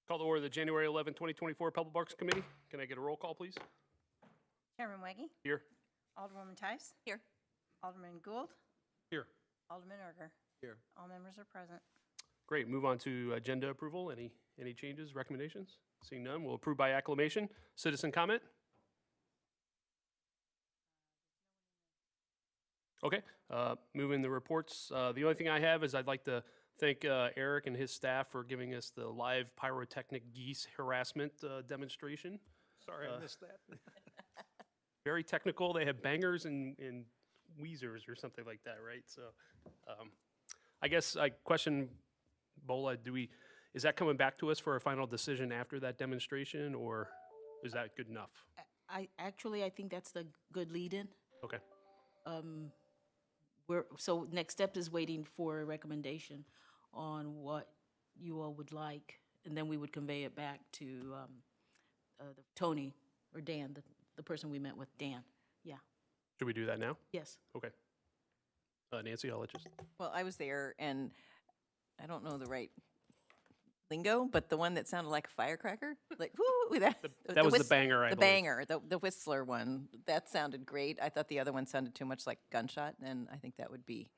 Call to order the January 11, 2024 Public Works Committee. Can I get a roll call, please? Chairman Weggie, Here. Alderwoman Tice, Here. Alderman Gould, Here. Alderman Erger. Here. All members are present. Great. Move on to agenda approval. Any changes, recommendations? Seeing none, we'll approve by acclamation. Citizen comment? Okay. Moving the reports. The only thing I have is I'd like to thank Eric and his staff for giving us the live pyrotechnic geese harassment demonstration. Sorry, I missed that. Very technical. They have bangers and wheezers or something like that, right? So I guess I question, Bola, is that coming back to us for a final decision after that demonstration, or is that good enough? I think that's the good lead-in. Okay. So next step is waiting for a recommendation on what you all would like, and then we would convey it back to Tony or Dan, the person we met with, Dan. Yeah. Should we do that now? Yes. Okay. Nancy, I'll let you. Well, I was there, and I don't know the right lingo, but the one that sounded like a firecracker, like whoo, That was the banger, I the believe. banger, the whistler one, that sounded great. I thought the other one sounded too much like gunshot, and I think that would be,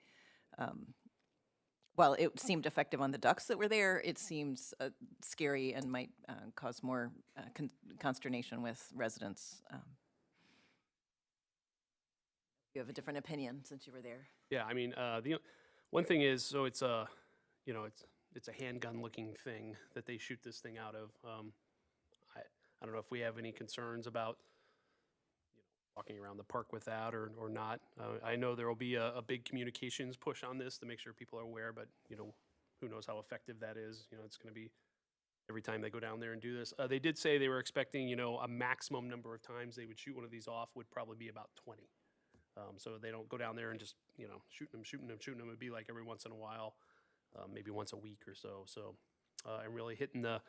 while it seemed effective on the ducks that were there, it seems scary and might cause more consternation with residents. You have a different opinion since you were there. Yeah, I mean, the one thing is, so it's a, it's a handgun-looking thing that they shoot this thing out of. I don't know if we have any concerns about walking around the park with that or not. I know there will be a big communications push on this to make sure people are aware, but who knows how effective that is? It's going to be every time they go down there and do this. They did say they were expecting, a maximum number of times they would shoot one of these off would probably be about 20. So they don't go down there and just, shooting them. It'd be like every once in a while, maybe once a week or so. So, and really hitting the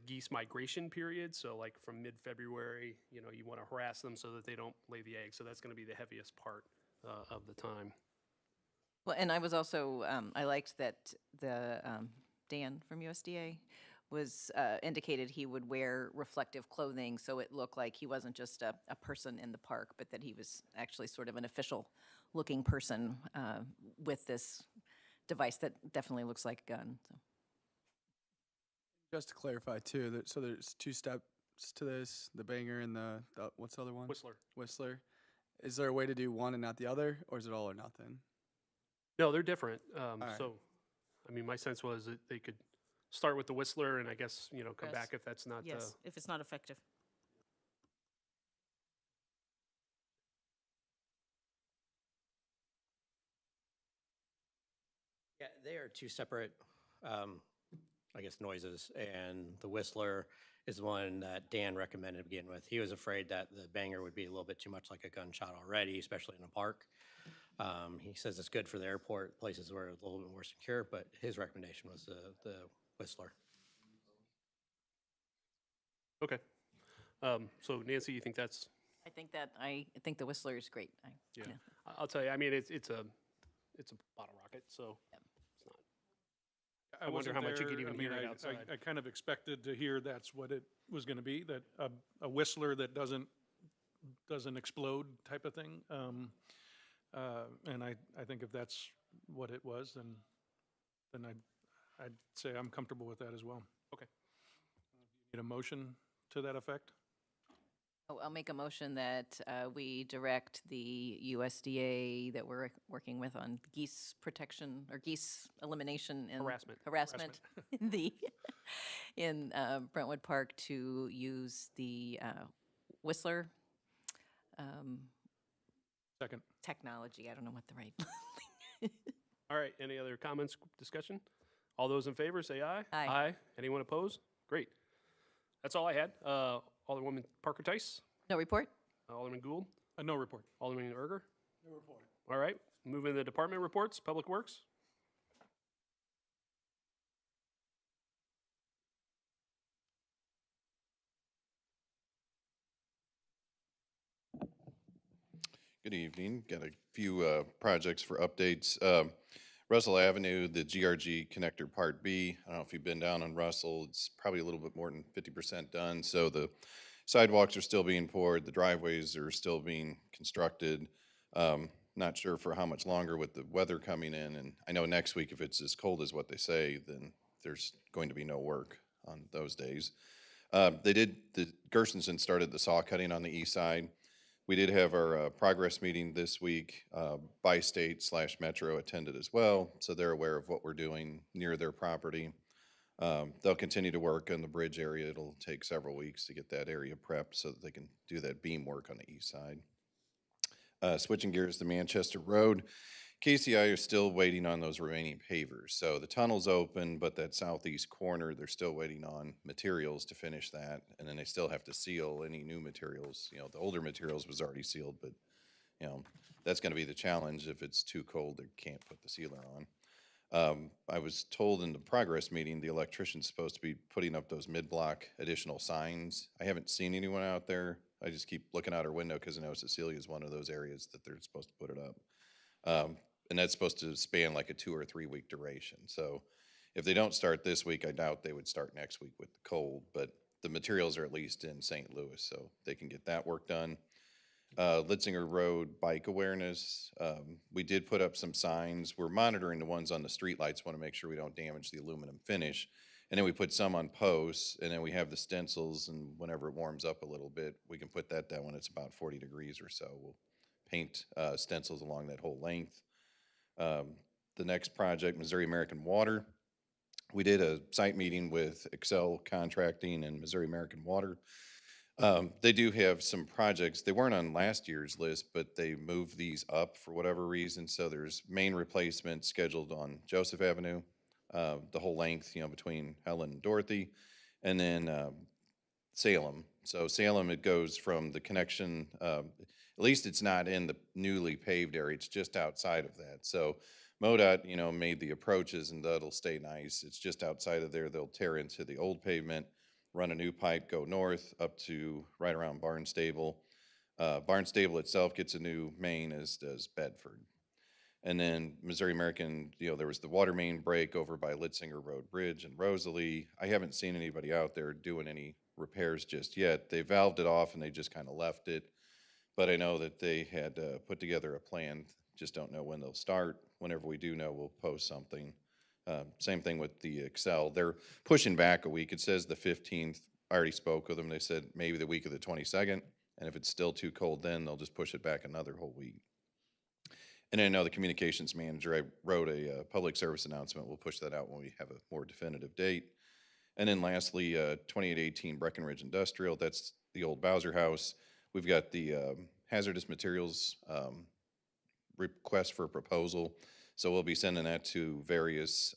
geese migration period. So like from mid-February, you want to harass them so that they don't lay the eggs. So that's going to be the heaviest part of the time. Well, and I was also, I liked that the Dan from USDA was indicated he would wear reflective clothing, so it looked like he wasn't just a person in the park, but that he was actually sort of an official-looking person with this device that definitely looks like a gun. So. Just to clarify too, so there's two steps to this: the banger and the what's the other one? Whistler. Whistler. Is there a way to do one and not the other, or is it all or nothing? No, they're different. right. So, I mean, my sense was that they could start with the Whistler and I guess, come Yes. back if that's not Yes, if it's not effective. Yeah, they are two separate, I guess, noises, and the Whistler is one that Dan recommended to begin with. He was afraid that the banger would be a little bit too much like a gunshot already, especially in a park. He says it's good for the airport, places where it's a little bit more secure, but his recommendation was the Whistler. Okay. So Nancy, you think that's? I think the Whistler is great. Yeah. I'll tell you. I mean, it's a bottle rocket, so Yep. it's not. I wonder wasn't how much you there. could even I mean, hear it I outside. kind of expected to hear that's what it was going to be, that a whistler that doesn't explode type of thing. And I think if that's what it was, then I'd say I'm comfortable with that as well. Okay. Need a motion to that effect? Oh, I'll make a motion that we direct the USDA that we're working with on geese protection or geese elimination and Harassment. in Brentwood Park to use the Whistler Second. technology. I don't know what the right. All right. Any other comments, discussion? All those in favor, say aye. Aye. Aye. Anyone opposed? Great. That's all I had. Alderwoman Parker Tice, No report? Alderman Gould, No report. Alderman Erger. No report. All right. Moving to department reports. Public Works. Good evening. Got a few projects for updates. Russell Avenue, the GRG connector part B. I don't know if you've been down on Russell. It's probably a little bit more than 50% done. So the sidewalks are still being poured. The driveways are still being constructed. Not sure for how much longer with the weather coming in. And I know next week, if it's as cold as what they say, then there's going to be no work on those days. The Gershenson started the saw cutting on the east side. We did have our progress meeting this week. Bi-State/Metro attended as well, so they're aware of what we're doing near their property. They'll continue to work on the bridge area. It'll take several weeks to get that area prepped so that they can do that beam work on the east side. Switching gears to Manchester Road, KCI are still waiting on those remaining pavers. So the tunnel's open, but that southeast corner, they're still waiting on materials to finish that. And then they still have to seal any new materials. You know, the older materials was already sealed, but, you know, that's going to be the challenge. If it's too cold, they can't put the sealer on. I was told in the progress meeting, the electrician's supposed to be putting up those mid-block additional signs. I haven't seen anyone out there. I just keep looking out her window because I know Cecilia is one of those areas that they're supposed to put it up. And that's supposed to span like a 2 or 3 week duration. So if they don't start this week, I doubt they would start next week with the cold, but the materials are at least in St. Louis, so they can get that work done. Litzinger Road bike awareness. We did put up some signs. We're monitoring the ones on the streetlights, want to make sure we don't damage the aluminum finish. And then we put some on posts, and then we have the stencils, and whenever it warms up a little bit, we can put that down when it's about 40 degrees or so. We'll paint stencils along that whole length. The next project, Missouri American Water. We did a site meeting with Excel Contracting and Missouri American Water. They do have some projects. They weren't on last year's list, but they moved these up for whatever reason. So there's main replacement scheduled on Joseph Avenue, the whole length, you know, between Helen and Dorothy, and then Salem. So Salem, it goes from the connection, at least it's not in the newly paved area, it's just outside of that. So MoDOT, you know, made the approaches and that'll stay nice. It's just outside of there. They'll tear into the old pavement, run a new pipe, go north up to right around Barnstable. Barnstable itself gets a new main, as does Bedford. And then Missouri American, you know, there was the water main break over by Litzinger Road Bridge and Rosalie. I haven't seen anybody out there doing any repairs just yet. They valved it off and they just kind of left it. But I know that they had put together a plan, just don't know when they'll start. Whenever we do know, we'll post something. Same thing with the Excel. They're pushing back a week. It says the 15th. I already spoke with them. They said maybe the week of the 22nd. And if it's still too cold then, they'll just push it back another whole week. And I know the communications manager, I wrote a public service announcement. We'll push that out when we have a more definitive date. And then lastly, 2818 Breckenridge Industrial. That's the old Bowser House. We've got the hazardous materials request for proposal. So we'll be sending that to various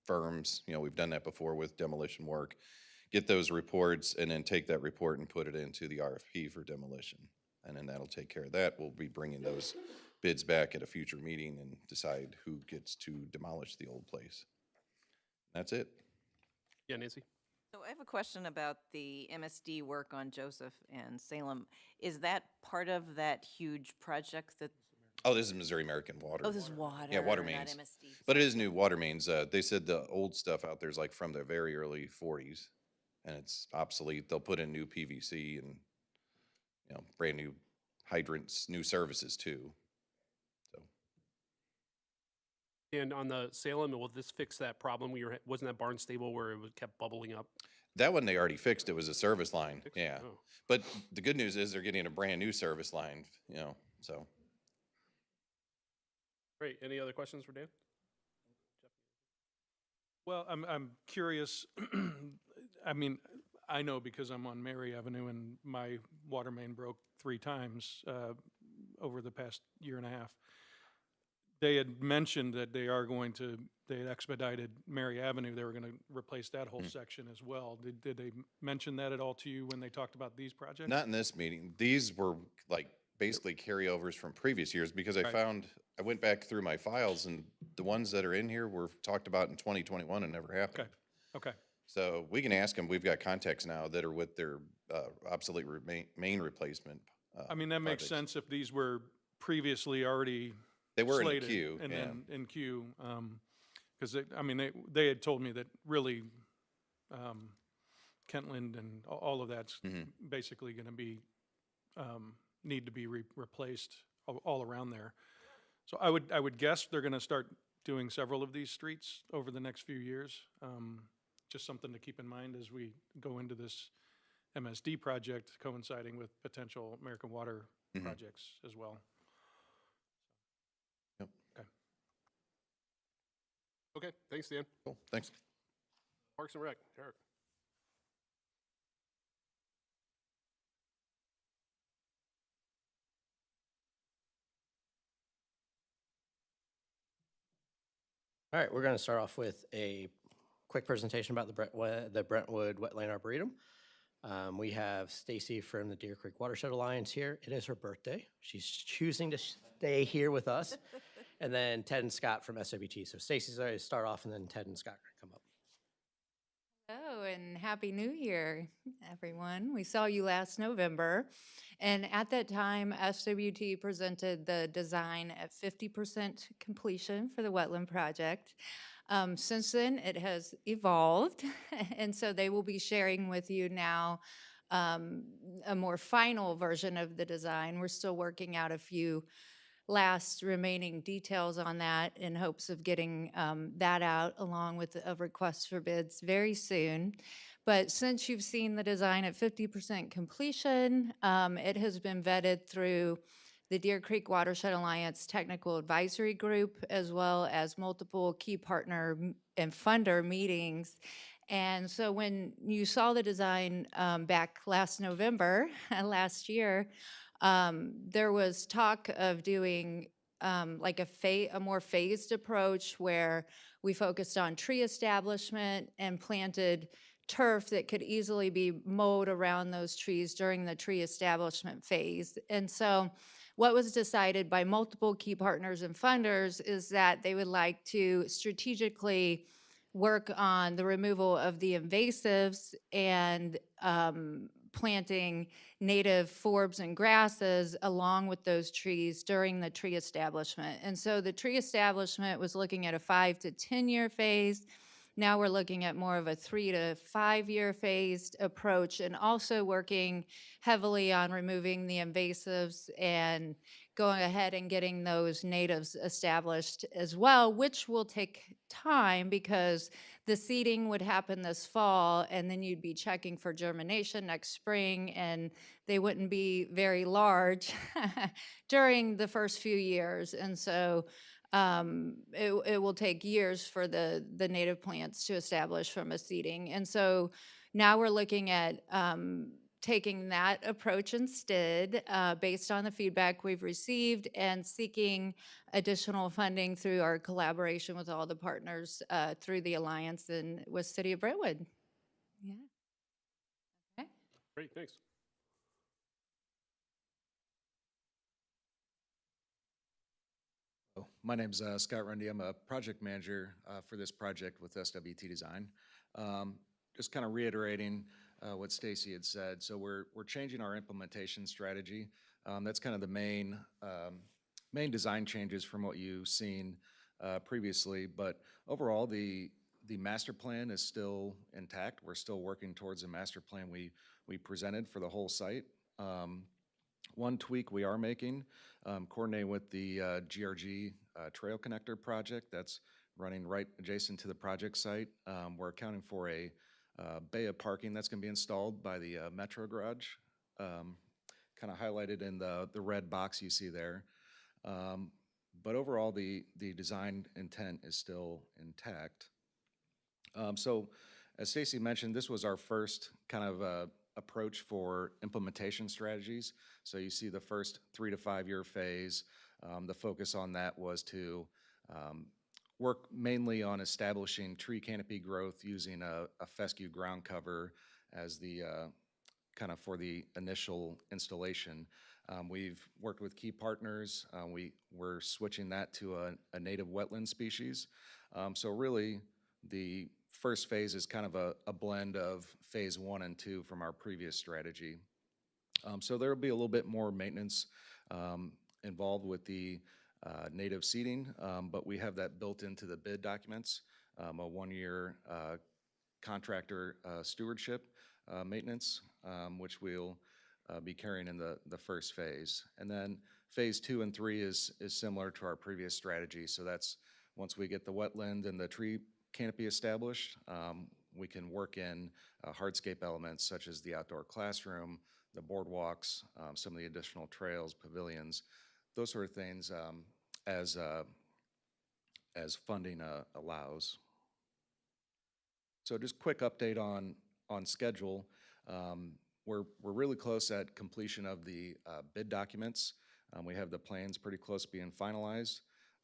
firms. You know, we've done that before with demolition work. Get those reports and then take that report and put it into the RFP for demolition. And then that'll take care of that. We'll be bringing those bids back at a future meeting and decide who gets to demolish the old place. That's it. Yeah, Nancy? So I have a question about the MSD work on Joseph and Salem. Is that part of that huge project that? Oh, this is Missouri American Water. Oh, this is water. Yeah, water not mains. MSD. But it is new water mains. They said the old stuff out there is like from the very early 40s, and it's obsolete. They'll put in new PVC and, you know, brand new hydrants, new services too. So And on the Salem, will this fix that problem? Wasn't that Barnstable where it kept bubbling up? that one they already fixed. It was a service line. Fixed? Yeah. Oh. But the good news is they're getting a brand new service line, you know, so. Great. Any other questions for Dan? Well, I'm curious, I mean, I know because I'm on Mary Avenue and my water main broke 3 times over the past year and a half. They had mentioned that they had expedited Mary Avenue. They were going to replace that whole section as well. Did they mention that at all to you when they talked about these projects? Not in this meeting. These were like basically carryovers from previous years because I went back through my files and the ones that are in here were talked about in 2021 and never happened. Okay. So we can ask them. We've got contacts now that are with their obsolete main replacement. I mean, that makes projects. sense if these were previously already They were in the slated queue, and yeah. then in queue. Because I mean, they had told me that really Kentland and all of that's basically going to be need to be replaced all around there. So I would guess they're going to start doing several of these streets over the next few years. Just something to keep in mind as we go into this MSD project coinciding with potential American Water projects as well. Yep. Okay. Okay, thanks, Dan. Cool, thanks. Parks and Rec, Eric. All right, we're going to start off with a quick presentation about the Brentwood Wetland Arboretum. We have Stacy from the Deer Creek Watershed Alliance here. It is her birthday. She's choosing to stay here with us. And then Ted and Scott from SWT. So Stacy's going to start off, and then Ted and Scott are going to come up. Hello and Happy New Year, everyone. We saw you last November, and at that time, SWT presented the design at 50% completion for the wetland project. Since then, it has evolved, and so they will be sharing with you now a more final version of the design. We're still working out a few last remaining details on that in hopes of getting that out along with a request for bids very soon. But since you've seen the design at 50% completion, it has been vetted through the Deer Creek Watershed Alliance Technical Advisory Group, as well as multiple key partner and funder meetings. And so when you saw the design back last November, last year, there was talk of doing like a more phased approach where we focused on tree establishment and planted turf that could easily be mowed around those trees during the tree establishment phase. And so what was decided by multiple key partners and funders is that they would like to strategically work on the removal of the invasives and planting native forbs and grasses along with those trees during the tree establishment. And so the tree establishment was looking at a 5 to 10 year phase. Now we're looking at more of a 3 to 5 year phased approach, and also working heavily on removing the invasives and going ahead and getting those natives established as well, which will take time because the seeding would happen this fall, and then you'd be checking for germination next spring, and they wouldn't be very large during the first few years. And so it will take years for the native plants to establish from a seeding. And so now we're looking at taking that approach instead, based on the feedback we've received, and seeking additional funding through our collaboration with all the partners through the Alliance and with City of Brentwood. Yeah. Okay. Great, thanks. My name's Scott Rundy. I'm a project manager for this project with SWT Design. Just kind of reiterating what Stacy had said. So we're changing our implementation strategy. That's kind of the main design changes from what you've seen previously. But overall, the master plan is still intact. We're still working towards the master plan we presented for the whole site. One tweak we are making, coordinating with the GRG Trail Connector project that's running right adjacent to the project site. We're accounting for a bay of parking that's going to be installed by the Metro Garage, kind of highlighted in the red box you see there. But overall, the design intent is still intact. So as Stacy mentioned, this was our first kind of approach for implementation strategies. So you see the first 3 to 5 year phase. The focus on that was to work mainly on establishing tree canopy growth using a fescue ground cover as the kind of for the initial installation. We've worked with key partners. We're switching that to a native wetland species. So really, the first phase is kind of a blend of phase 1 and 2 from our previous strategy. So there will be a little bit more maintenance involved with the native seeding, but we have that built into the bid documents, a 1-year contractor stewardship maintenance, which we'll be carrying in the first phase. And then phase 2 and 3 is similar to our previous strategy. So that's once we get the wetland and the tree canopy established, we can work in hardscape elements such as the outdoor classroom, the boardwalks, some of the additional trails, pavilions, those sort of things as funding allows. So just quick update on schedule. We're really close at completion of the bid documents. We have the plans pretty close to being finalized.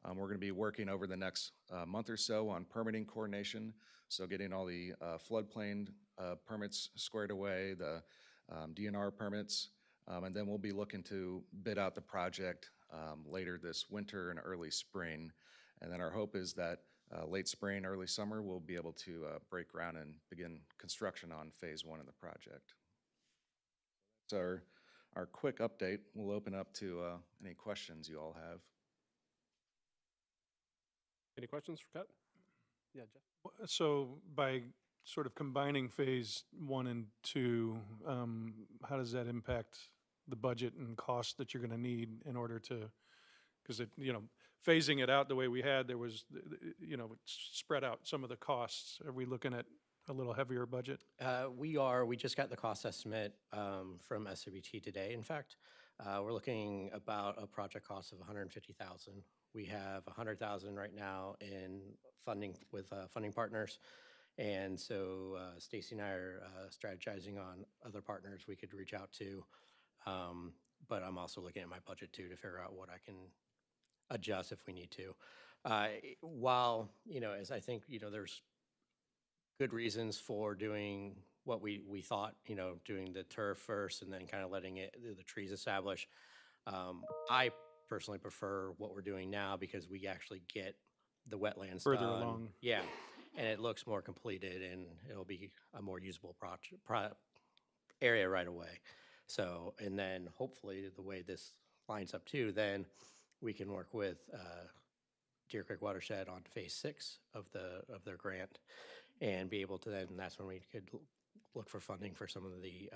We're going to be working over the next month or so on permitting coordination, so getting all the floodplain permits squared away, the DNR permits, and then we'll be looking to bid out the project later this winter and early spring. And then our hope is that late spring, early summer, we'll be able to break ground and begin construction on phase 1 of the project. So our quick update. We'll open up to any questions you all have. Any questions for Cut? Yeah, Jeff. So by sort of combining phase 1 and 2, how does that impact the budget and cost that you're going to need in order to, because it, phasing it out the way we had, there was, it spread out some of the costs. Are we looking at a little heavier budget? We just got the cost estimate from SWT today. In fact, we're looking about a project cost of $150,000. We have $100,000 right now in funding with funding partners. And so Stacy and I are strategizing on other partners we could reach out to. But I'm also looking at my budget too to figure out what I can adjust if we need to. While, as I think, there's good reasons for doing what we thought, doing the turf first and then kind of letting the trees establish. I personally prefer what we're doing now because we actually get the wetlands Further done. along. Yeah, and it looks more completed and it'll be a more usable area right away. So, and then hopefully the way this lines up too, then we can work with Deer Creek Watershed on phase 6 of their grant and be able to then, that's when we could look for funding for some of the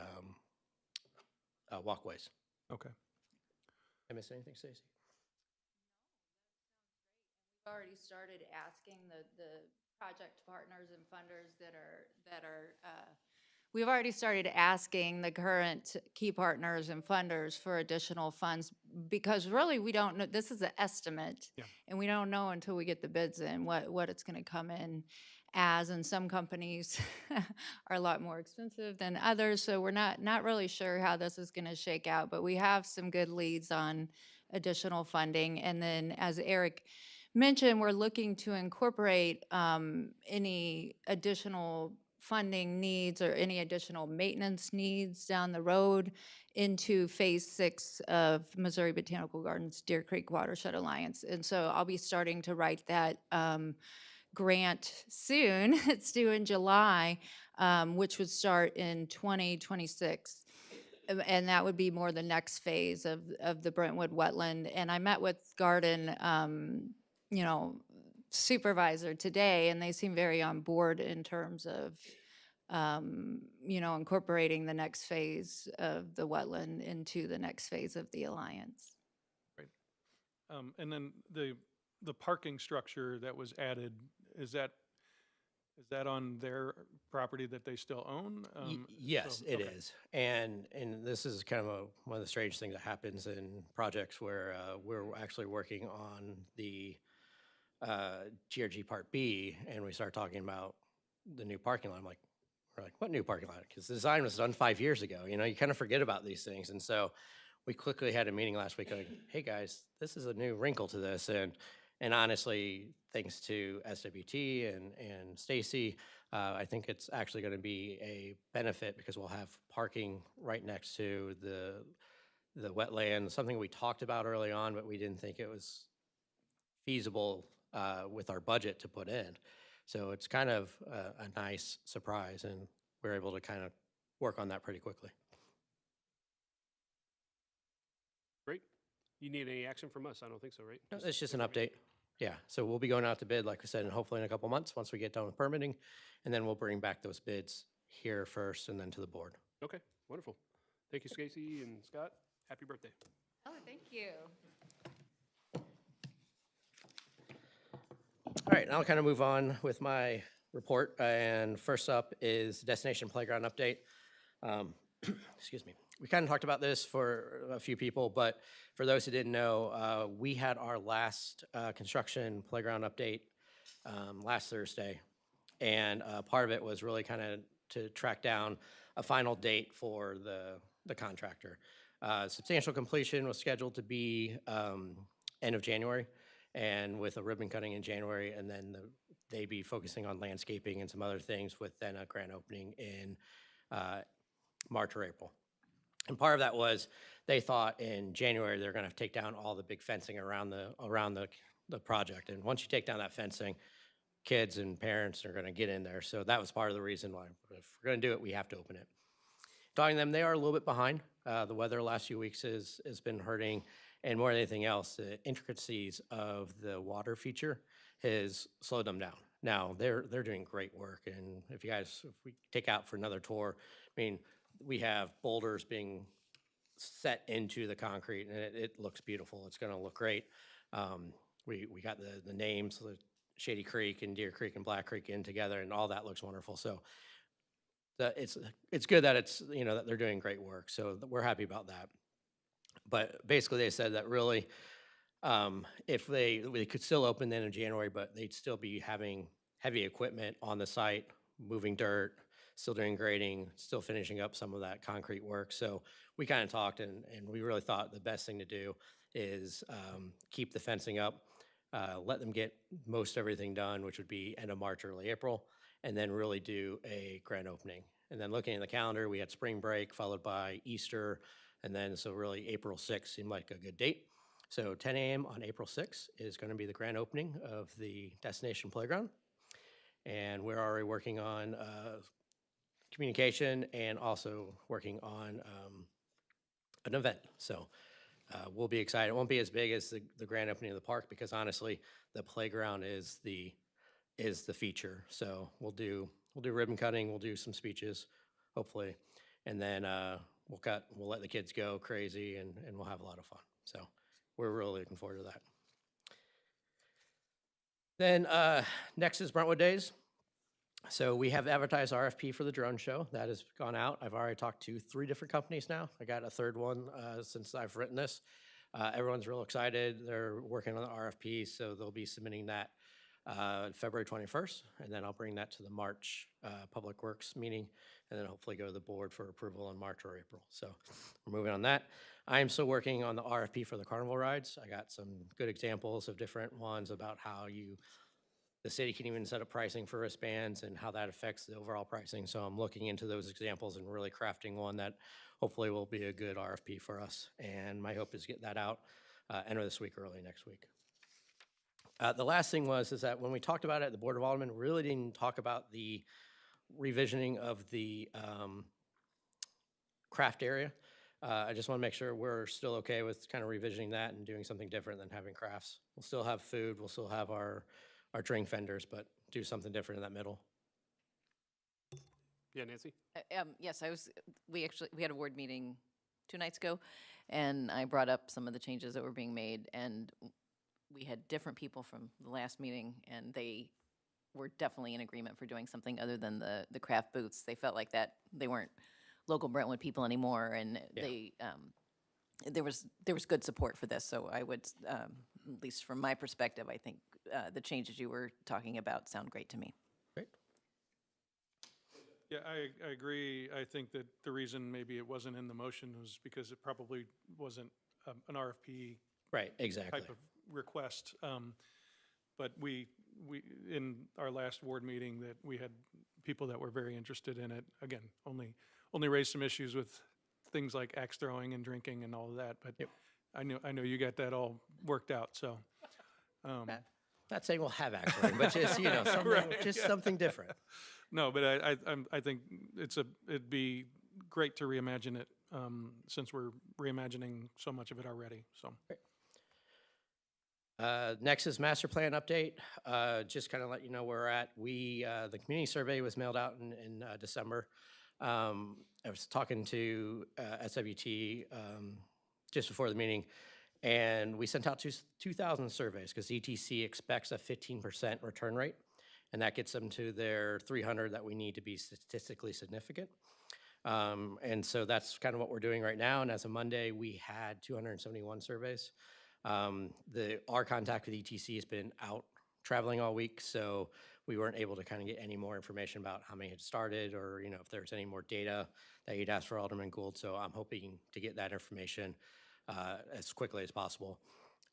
walkways. Okay. I miss anything, Stacy? We've already started asking the project partners and funders we've already started asking the current key partners and funders for additional funds because really we don't know, this is an estimate. Yeah. And we don't know until we get the bids in what it's going to come in as, and some companies are a lot more expensive than others. So we're not really sure how this is going to shake out, but we have some good leads on additional funding. And then as Eric mentioned, we're looking to incorporate any additional funding needs or any additional maintenance needs down the road into phase 6 of Missouri Botanical Gardens Deer Creek Watershed Alliance. And so I'll be starting to write that grant soon. It's due in July, which would start in 2026. And that would be more the next phase of the Brentwood wetland. And I met with Garden, supervisor today, and they seem very on board in terms of, incorporating the next phase of the wetland into the next phase of the alliance. Right. And then the parking structure that was added, is that on their property that they still own? Yes, it okay. is. And this is kind of one of the strange things that happens in projects where we're actually working on the GRG Part B, and we start talking about the new parking lot. We're like, what new parking lot? Because the design was done 5 years ago. You kind of forget about these things. And so we quickly had a meeting last week going, hey guys, this is a new wrinkle to this. And honestly, thanks to SWT and Stacy, I think it's actually going to be a benefit because we'll have parking right next to the wetland, something we talked about early on, but we didn't think it was feasible with our budget to put in. So it's kind of a nice surprise, and we're able to kind of work on that pretty quickly. Great. You need any action from us? I don't think so, right? No, it's just an update. Yeah, so we'll be going out to bid, like I said, and hopefully in a couple months, once we get done with permitting, and then we'll bring back those bids here first and then to the board. Okay, wonderful. Thank you, Stacy and Scott. Happy birthday. Oh, thank you. All right, now I'll kind of move on with my report. And first up is Destination Playground update. Excuse me. We kind of talked about this for a few people, but for those who didn't know, we had our last construction playground update last Thursday. And part of it was really kind of to track down a final date for the contractor. Substantial completion was scheduled to be end of January, and with a ribbon cutting in January, and then they'd be focusing on landscaping and some other things with then a grand opening in March or April. And part of that was they thought in January they're going to take down all the big fencing around the project. And once you take down that fencing, kids and parents are going to get in there. So that was part of the reason why if we're going to do it, we have to open it. Talking to them, they are a little bit behind. The weather the last few weeks has been hurting, and more than anything else, the intricacies of the water feature has slowed them down. Now they're doing great work, and if we take out for another tour, I mean, we have boulders being set into the concrete, and it looks beautiful. It's going to look great. We got the names, the Shady Creek and Deer Creek and Black Creek in together, and all that looks wonderful. So it's good that that they're doing great work. So we're happy about that. But basically, they said that really, if they could still open the end of January, but they'd still be having heavy equipment on the site, moving dirt, still doing grading, still finishing up some of that concrete work. So we kind of talked, and we really thought the best thing to do is keep the fencing up, let them get most everything done, which would be end of March, early April, and then really do a grand opening. And then looking at the calendar, we had spring break followed by Easter, and then so really April 6th seemed like a good date. So 10 a.m. on April 6th is going to be the grand opening of the Destination Playground. And we're already working on communication and also working on an event. So we'll be excited. It won't be as big as the grand opening of the park because honestly, the playground is the feature. So we'll do ribbon cutting, we'll do some speeches, hopefully, and then we'll let the kids go crazy and we'll have a lot of fun. So we're really looking forward to that. Then next is Brentwood Days. So we have advertised RFP for the drone show. That has gone out. I've already talked to 3 different companies now. I got a third one since I've written this. Everyone's real excited. They're working on the RFP, so they'll be submitting that February 21st, and then I'll bring that to the March Public Works meeting, and then hopefully go to the board for approval in March or April. So we're moving on that. I am still working on the RFP for the carnival rides. I got some good examples of different ones about how the city can even set up pricing for wristbands and how that affects the overall pricing. So I'm looking into those examples and really crafting one that hopefully will be a good RFP for us. And my hope is get that out end of this week, early next week. The last thing is that when we talked about it, the Board of Aldermen really didn't talk about the revisioning of the craft area. I just want to make sure we're still okay with kind of revisioning that and doing something different than having crafts. We'll still have food, we'll still have our drink vendors, but do something different in that middle. Yeah, Nancy? Yes, we had a board meeting 2 nights ago, and I brought up some of the changes that were being made, and we had different people from the last meeting, and they were definitely in agreement for doing something other than the craft booths. They felt like that they weren't local Brentwood people anymore, and there was good support for this. So I would, at least from my perspective, I think the changes you were talking about sound great to me. Great. Yeah, I agree. I think that the reason maybe it wasn't in the motion was because it probably wasn't an RFP Right, exactly. type of request. But we in our last ward meeting that we had people that were very interested in it. Again, only raised some issues with things like axe throwing and drinking and all of that. But Yep. I know you got that all worked out. So Not saying we'll have axe throwing, but just something, Right, something different. no, but I think it'd be great to reimagine it since we're reimagining so much of it already. So. Next is master plan update. Just kind of let you know where we're at. The community survey was mailed out in December. I was talking to SWT just before the meeting, and we sent out 2,000 surveys because ETC expects a 15% return rate, and that gets them to their 300 that we need to be statistically significant. And so that's kind of what we're doing right now. And as of Monday, we had 271 surveys. Our contact with ETC has been out traveling all week, so we weren't able to kind of get any more information about how many had started or, if there's any more data that you'd asked for Alderman Gould. So I'm hoping to get that information as quickly as possible.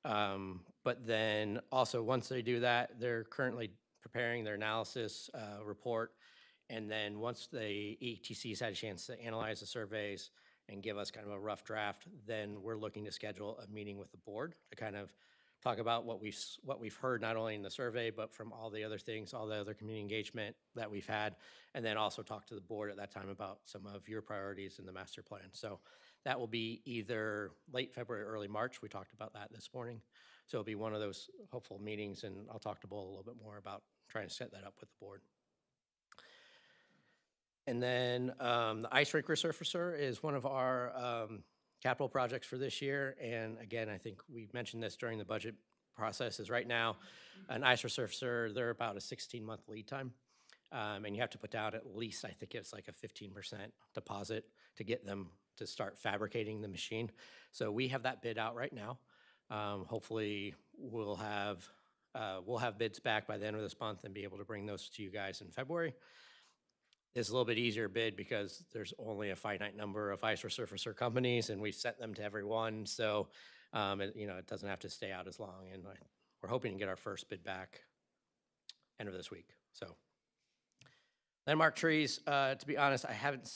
But then also once they do that, they're currently preparing their analysis report. And then once the ETC's had a chance to analyze the surveys and give us kind of a rough draft, then we're looking to schedule a meeting with the board to kind of talk about what we've heard, not only in the survey, but from all the other things, all the other community engagement that we've had, and then also talk to the board at that time about some of your priorities in the master plan. So that will be either late February or early March. We talked about that this morning. So it'll be one of those hopeful meetings, and I'll talk to Bull a little bit more about trying to set that up with the board. And then the ice rink resurfacer is one of our capital projects for this year. And again, I think we mentioned this during the budget process, is right now an ice resurfacer, they're about a 16-month lead time. And you have to put down at least, I think it's like a 15% deposit to get them to start fabricating the machine. So we have that bid out right now. Hopefully we'll have bids back by the end of this month and be able to bring those to you guys in February. It's a little bit easier bid because there's only a finite number of ice resurfacer companies, and we've sent them to everyone. So, it doesn't have to stay out as long. And we're hoping to get our first bid back end of this week. So, landmark trees. To be honest, I haven't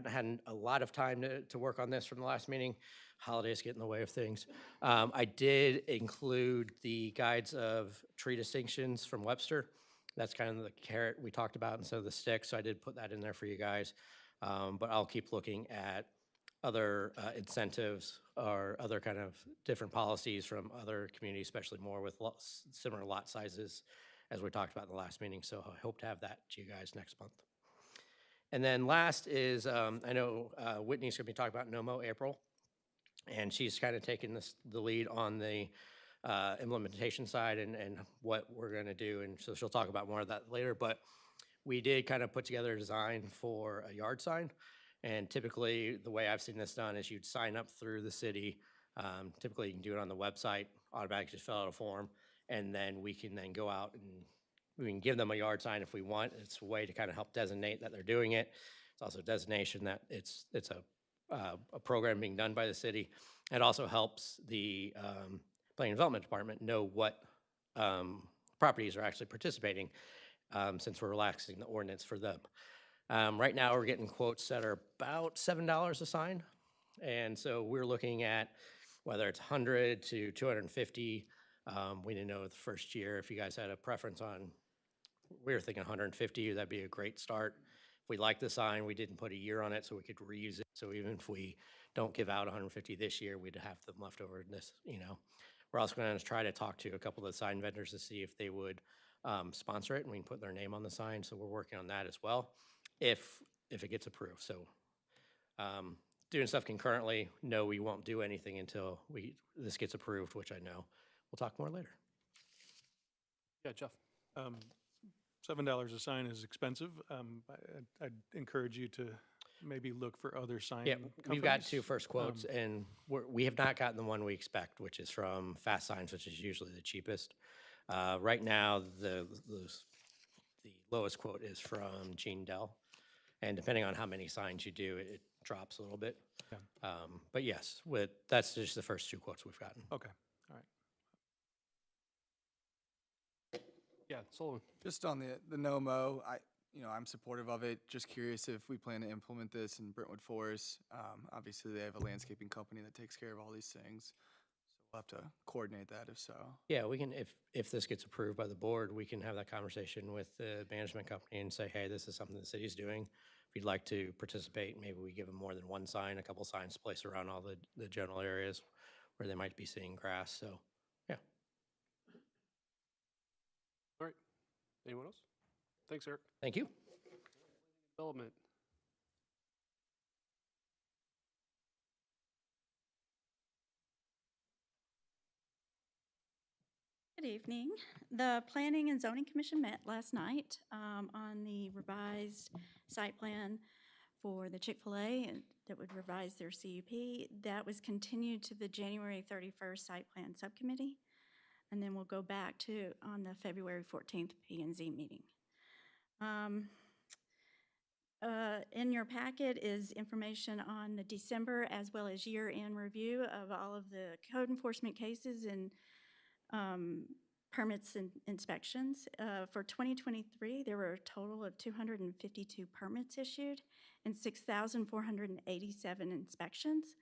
had a lot of time to work on this from the last meeting. Holidays get in the way of things. I did include the guides of tree distinctions from Webster. That's kind of the carrot we talked about instead of the stick, so I did put that in there for you guys. But I'll keep looking at other incentives or other kind of different policies from other communities, especially more with similar lot sizes as we talked about in the last meeting. So I hope to have that to you guys next month. And then last is, I know Whitney's gonna be talking about NOMO April, and she's kind of taken the lead on the implementation side and what we're going to do. And so she'll talk about more of that later. But we did kind of put together a design for a yard sign. And typically, the way I've seen this done is you'd sign up through the city. Typically, you can do it on the website, automatically just fill out a form, and then we can then go out and we can give them a yard sign if we want. It's a way to kind of help designate that they're doing it. It's also a designation that it's a program being done by the city. It also helps the Planning and Development Department know what properties are actually participating, since we're relaxing the ordinance for them. Right now, we're getting quotes that are about $7 a sign. And so we're looking at whether it's 100 to 250. We didn't know the first year if you guys had a preference on, we were thinking 150, that'd be a great start. If we like the sign, we didn't put a year on it so we could reuse it. So even if we don't give out 150 this year, we'd have them left over in this, We're also going to try to talk to a couple of the sign vendors to see if they would sponsor it, and we can put their name on the sign. So we're working on that as well, if it gets approved. So doing stuff concurrently, no, we won't do anything until this gets approved, which I know. We'll talk more later. Yeah, Jeff. $7 a sign is expensive. I'd encourage you to maybe look for other sign companies. We've got 2 first quotes, and we have not gotten the one we expect, which is from Fast Signs, which is usually the cheapest. Right now, the lowest quote is from Gene Dell, and depending on how many signs you do, it drops a little bit. Yeah. But yes, that's just the first 2 quotes we've gotten. Okay, all right. Yeah, Sullivan. Just on the NOMO, I'm supportive of it. Just curious if we plan to implement this in Brentwood Forest. Obviously, they have a landscaping company that takes care of all these things. So we'll have to coordinate that if so. Yeah, we can, if this gets approved by the board, we can have that conversation with the management company and say, hey, this is something the city's doing. If you'd like to participate, maybe we give them more than 1 sign, a couple signs placed around all the general areas where they might be seeing grass. So, yeah. All right. Anyone else? Thanks, Eric. Thank you. Development. Good evening. The Planning and Zoning Commission met last night on the revised site plan for the Chick-fil-A that would revise their CUP. That was continued to the January 31st site plan subcommittee, and then we'll go back to on the February 14th P&Z meeting. In your packet is information on the December as well as year-end review of all of the code enforcement cases and permits and inspections. For 2023, there were a total of 252 permits issued and 6,487 inspections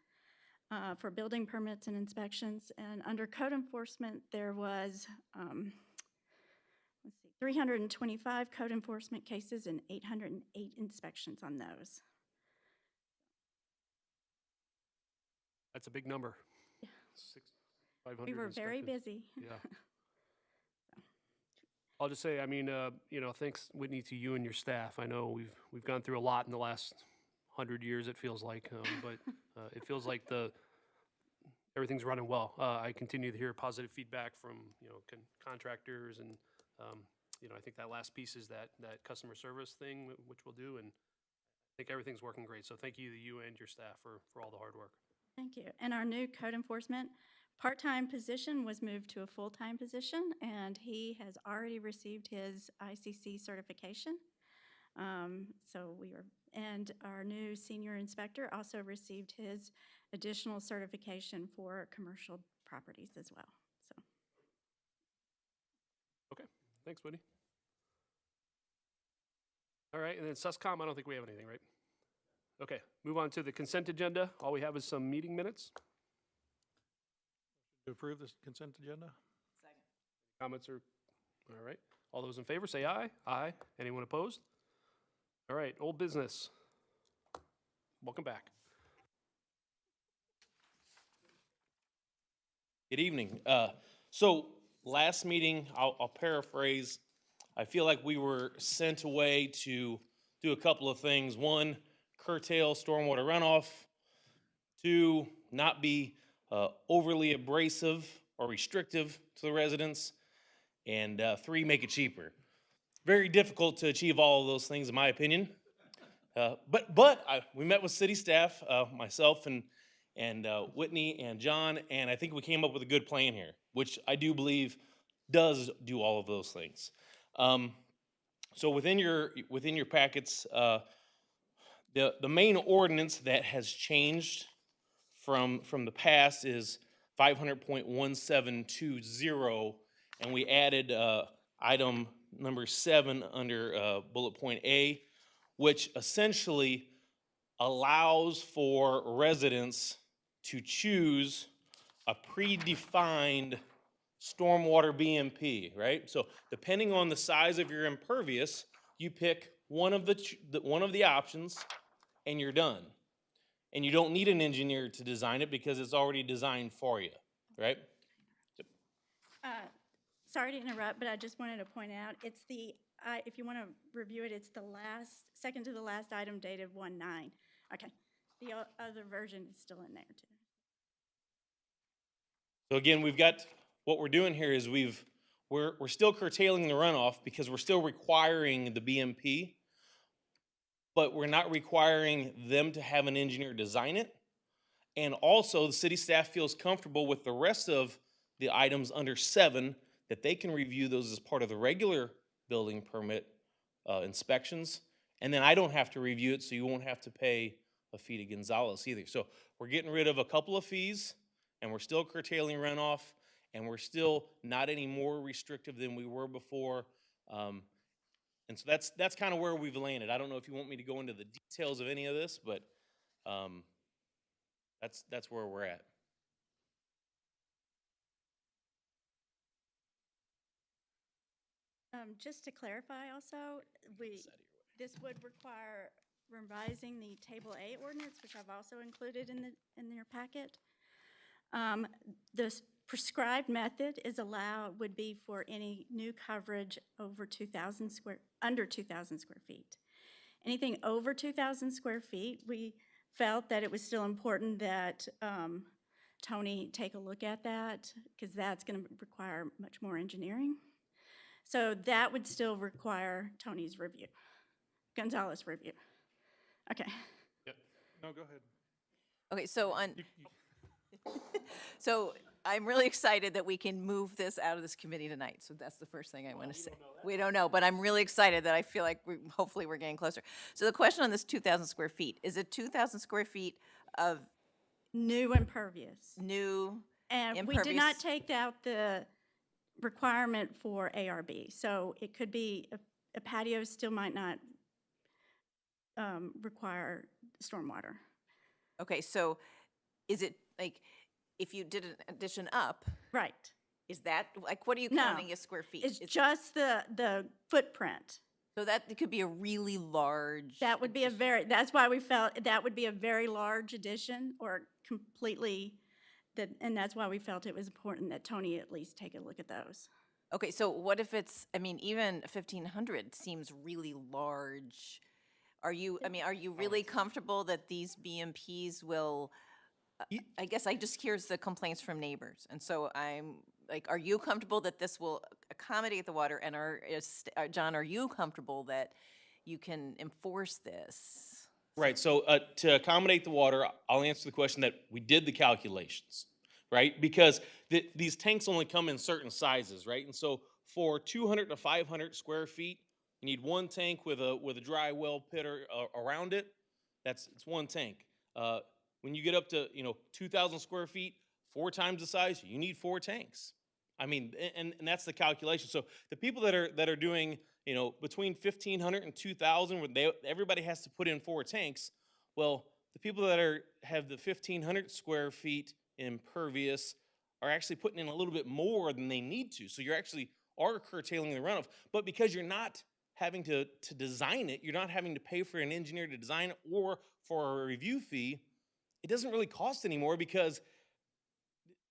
for building permits and inspections. And under code enforcement, there was 325 code enforcement cases and 808 inspections on those. That's a big number. Yeah. 500 We were very inspectors. busy. Yeah. I'll just say, I mean, you know, thanks, Whitney, to you and your staff. I know we've gone through a lot in the last 100 years, it feels like, but it feels like everything's running well. I continue to hear positive feedback from, you know, contractors and, you know, I think that last piece is that customer service thing, which we'll do, and I think everything's working great. So thank you to you and your staff for all the hard work. Thank you. And our new code enforcement part-time position was moved to a full-time position, and he has already received his ICC certification. And our new senior inspector also received his additional certification for commercial properties as well. So. Okay, thanks, Whitney. All right, and then SUSCOM, I don't think we have anything, right? Okay, move on to the consent agenda. All we have is some meeting minutes. To approve this consent agenda? Comments are, all right. All those in favor, say aye. Aye. Anyone opposed? All right, old business. Welcome back. Good evening. So last meeting, I'll paraphrase. I feel like we were sent away to do a couple of things. One, curtail stormwater runoff. Two, not be overly abrasive or restrictive to the residents. And three, make it cheaper. Very difficult to achieve all of those things, in my opinion. We met with city staff, myself and Whitney and John, and I think we came up with a good plan here, which I do believe does do all of those things. So within your packets, the main ordinance that has changed from the past is 500.1720, and we added item number 7 under bullet point A, which essentially allows for residents to choose a predefined stormwater BMP, right? So depending on the size of your impervious, you pick one of the options and you're done. And you don't need an engineer to design it because it's already designed for you, right? Sorry to interrupt, but I just wanted to point out, it's if you want to review it, it's the second to the last item dated 1/9. Okay, the other version is still in there too. So again, what we're doing here is we're still curtailing the runoff because we're still requiring the BMP, but we're not requiring them to have an engineer design it. And also the city staff feels comfortable with the rest of the items under 7 that they can review those as part of the regular building permit inspections. And then I don't have to review it, so you won't have to pay a fee to Gonzalez either. So we're getting rid of a couple of fees, and we're still curtailing runoff, and we're still not any more restrictive than we were before. And so that's kind of where we've landed. I don't know if you want me to go into the details of any of this, but that's where we're at. Just to clarify also, this would require revising the Table A ordinance, which I've also included in your packet. The prescribed method is allowed would be for any new coverage under 2,000 square feet. Anything over 2,000 square feet, we felt that it was still important that Tony take a look at that, because that's going to require much more engineering. So that would still require Tony's review, Gonzalez review. Okay. No, go ahead. Okay, so so I'm really excited that we can move this out of this committee tonight. So that's the first thing I want to say. We don't know, but I'm really excited that I feel like hopefully we're getting closer. So the question on this 2,000 square feet, is it 2,000 square feet of New impervious. new And we did not take out the requirement for ARB. So it could be, a patio still might not require stormwater. Okay, so is it like, if you did an addition up, Right. is that, like, what are you No, counting as square feet? It's just the footprint. So that could be a really large. That would be that's why we felt that would be a very large addition, or completely, and that's why we felt it was important that Tony at least take a look at those. Okay, so what if it's, I mean, even 1,500 seems really large. Are you really comfortable that these BMPs will, I guess here's the complaints from neighbors. And so I'm like, are you comfortable that this will accommodate the water? And John, are you comfortable that you can enforce this? Right, so to accommodate the water, I'll answer the question that we did the calculations, right? Because these tanks only come in certain sizes, right? And so for 200 to 500 square feet, you need one tank with a dry well pit around it. It's one tank. When you get up to 2,000 square feet, 4 times the size, you need 4 tanks. I mean, and that's the calculation. So the people that are doing between 1,500 and 2,000, where everybody has to put in 4 tanks. Well, the people that have the 1,500 square feet impervious are actually putting in a little bit more than they need to. So you're actually curtailing the runoff. But because you're not having to design it, you're not having to pay for an engineer to design it or for a review fee, it doesn't really cost anymore, because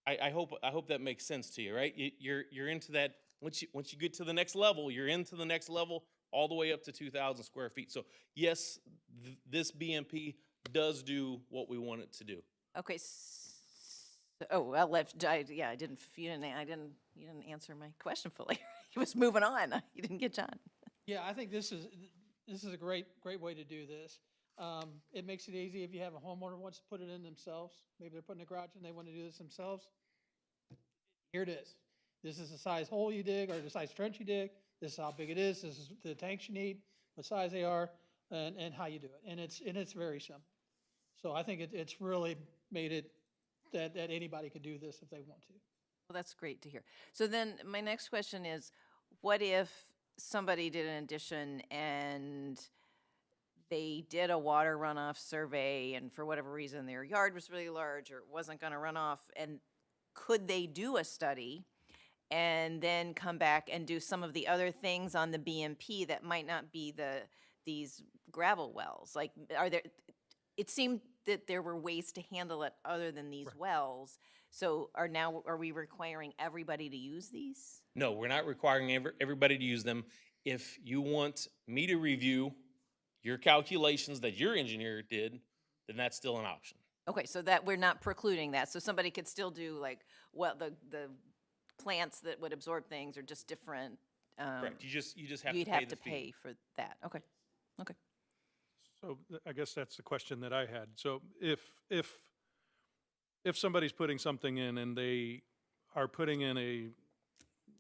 I hope that makes sense to you, right? You're into that, once you get to the next level, you're into the next level all the way up to 2,000 square feet. So yes, this BMP does do what we want it to do. Okay. I didn't answer my question fully. He was moving on. You didn't get John. Yeah, I think this is a great way to do this. It makes it easy if you have a homeowner who wants to put it in themselves. Maybe they're putting a garage and they want to do this themselves. Here it is. This is the size hole you dig, or the size trench you dig. This is how big it is. This is the tanks you need, what size they are, and how you do it. And it's very simple. So I think it's really made it that anybody could do this if they want to. Well, that's great to hear. So then my next question is, what if somebody did an addition and they did a water runoff survey, and for whatever reason their yard was really large or it wasn't going to run off, and could they do a study and then come back and do some of the other things on the BMP that might not be these gravel wells? Like, it seemed that there were ways to handle it other than these wells. So are we requiring everybody to use these? No, we're not requiring everybody to use them. If you want me to review your calculations that your engineer did, then that's still an option. Okay, so that we're not precluding that. So somebody could still do the plants that would absorb things, or just different. Correct. You just have you'd to pay have to pay for that. Okay. So I guess that's the question that I had. So if somebody's putting something in and they are putting in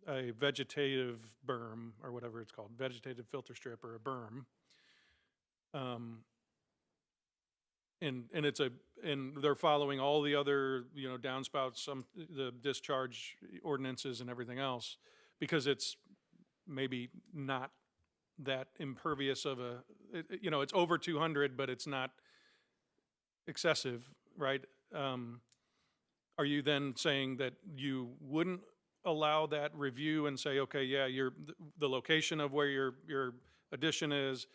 a vegetative berm, or whatever it's called, vegetative filter strip or a berm, and they're following all the other downspouts, the discharge ordinances and everything else, because it's maybe not that impervious of it's over 200, but it's not excessive, right? Are you then saying that you wouldn't allow that review and say, okay, yeah, the location of where your addition is,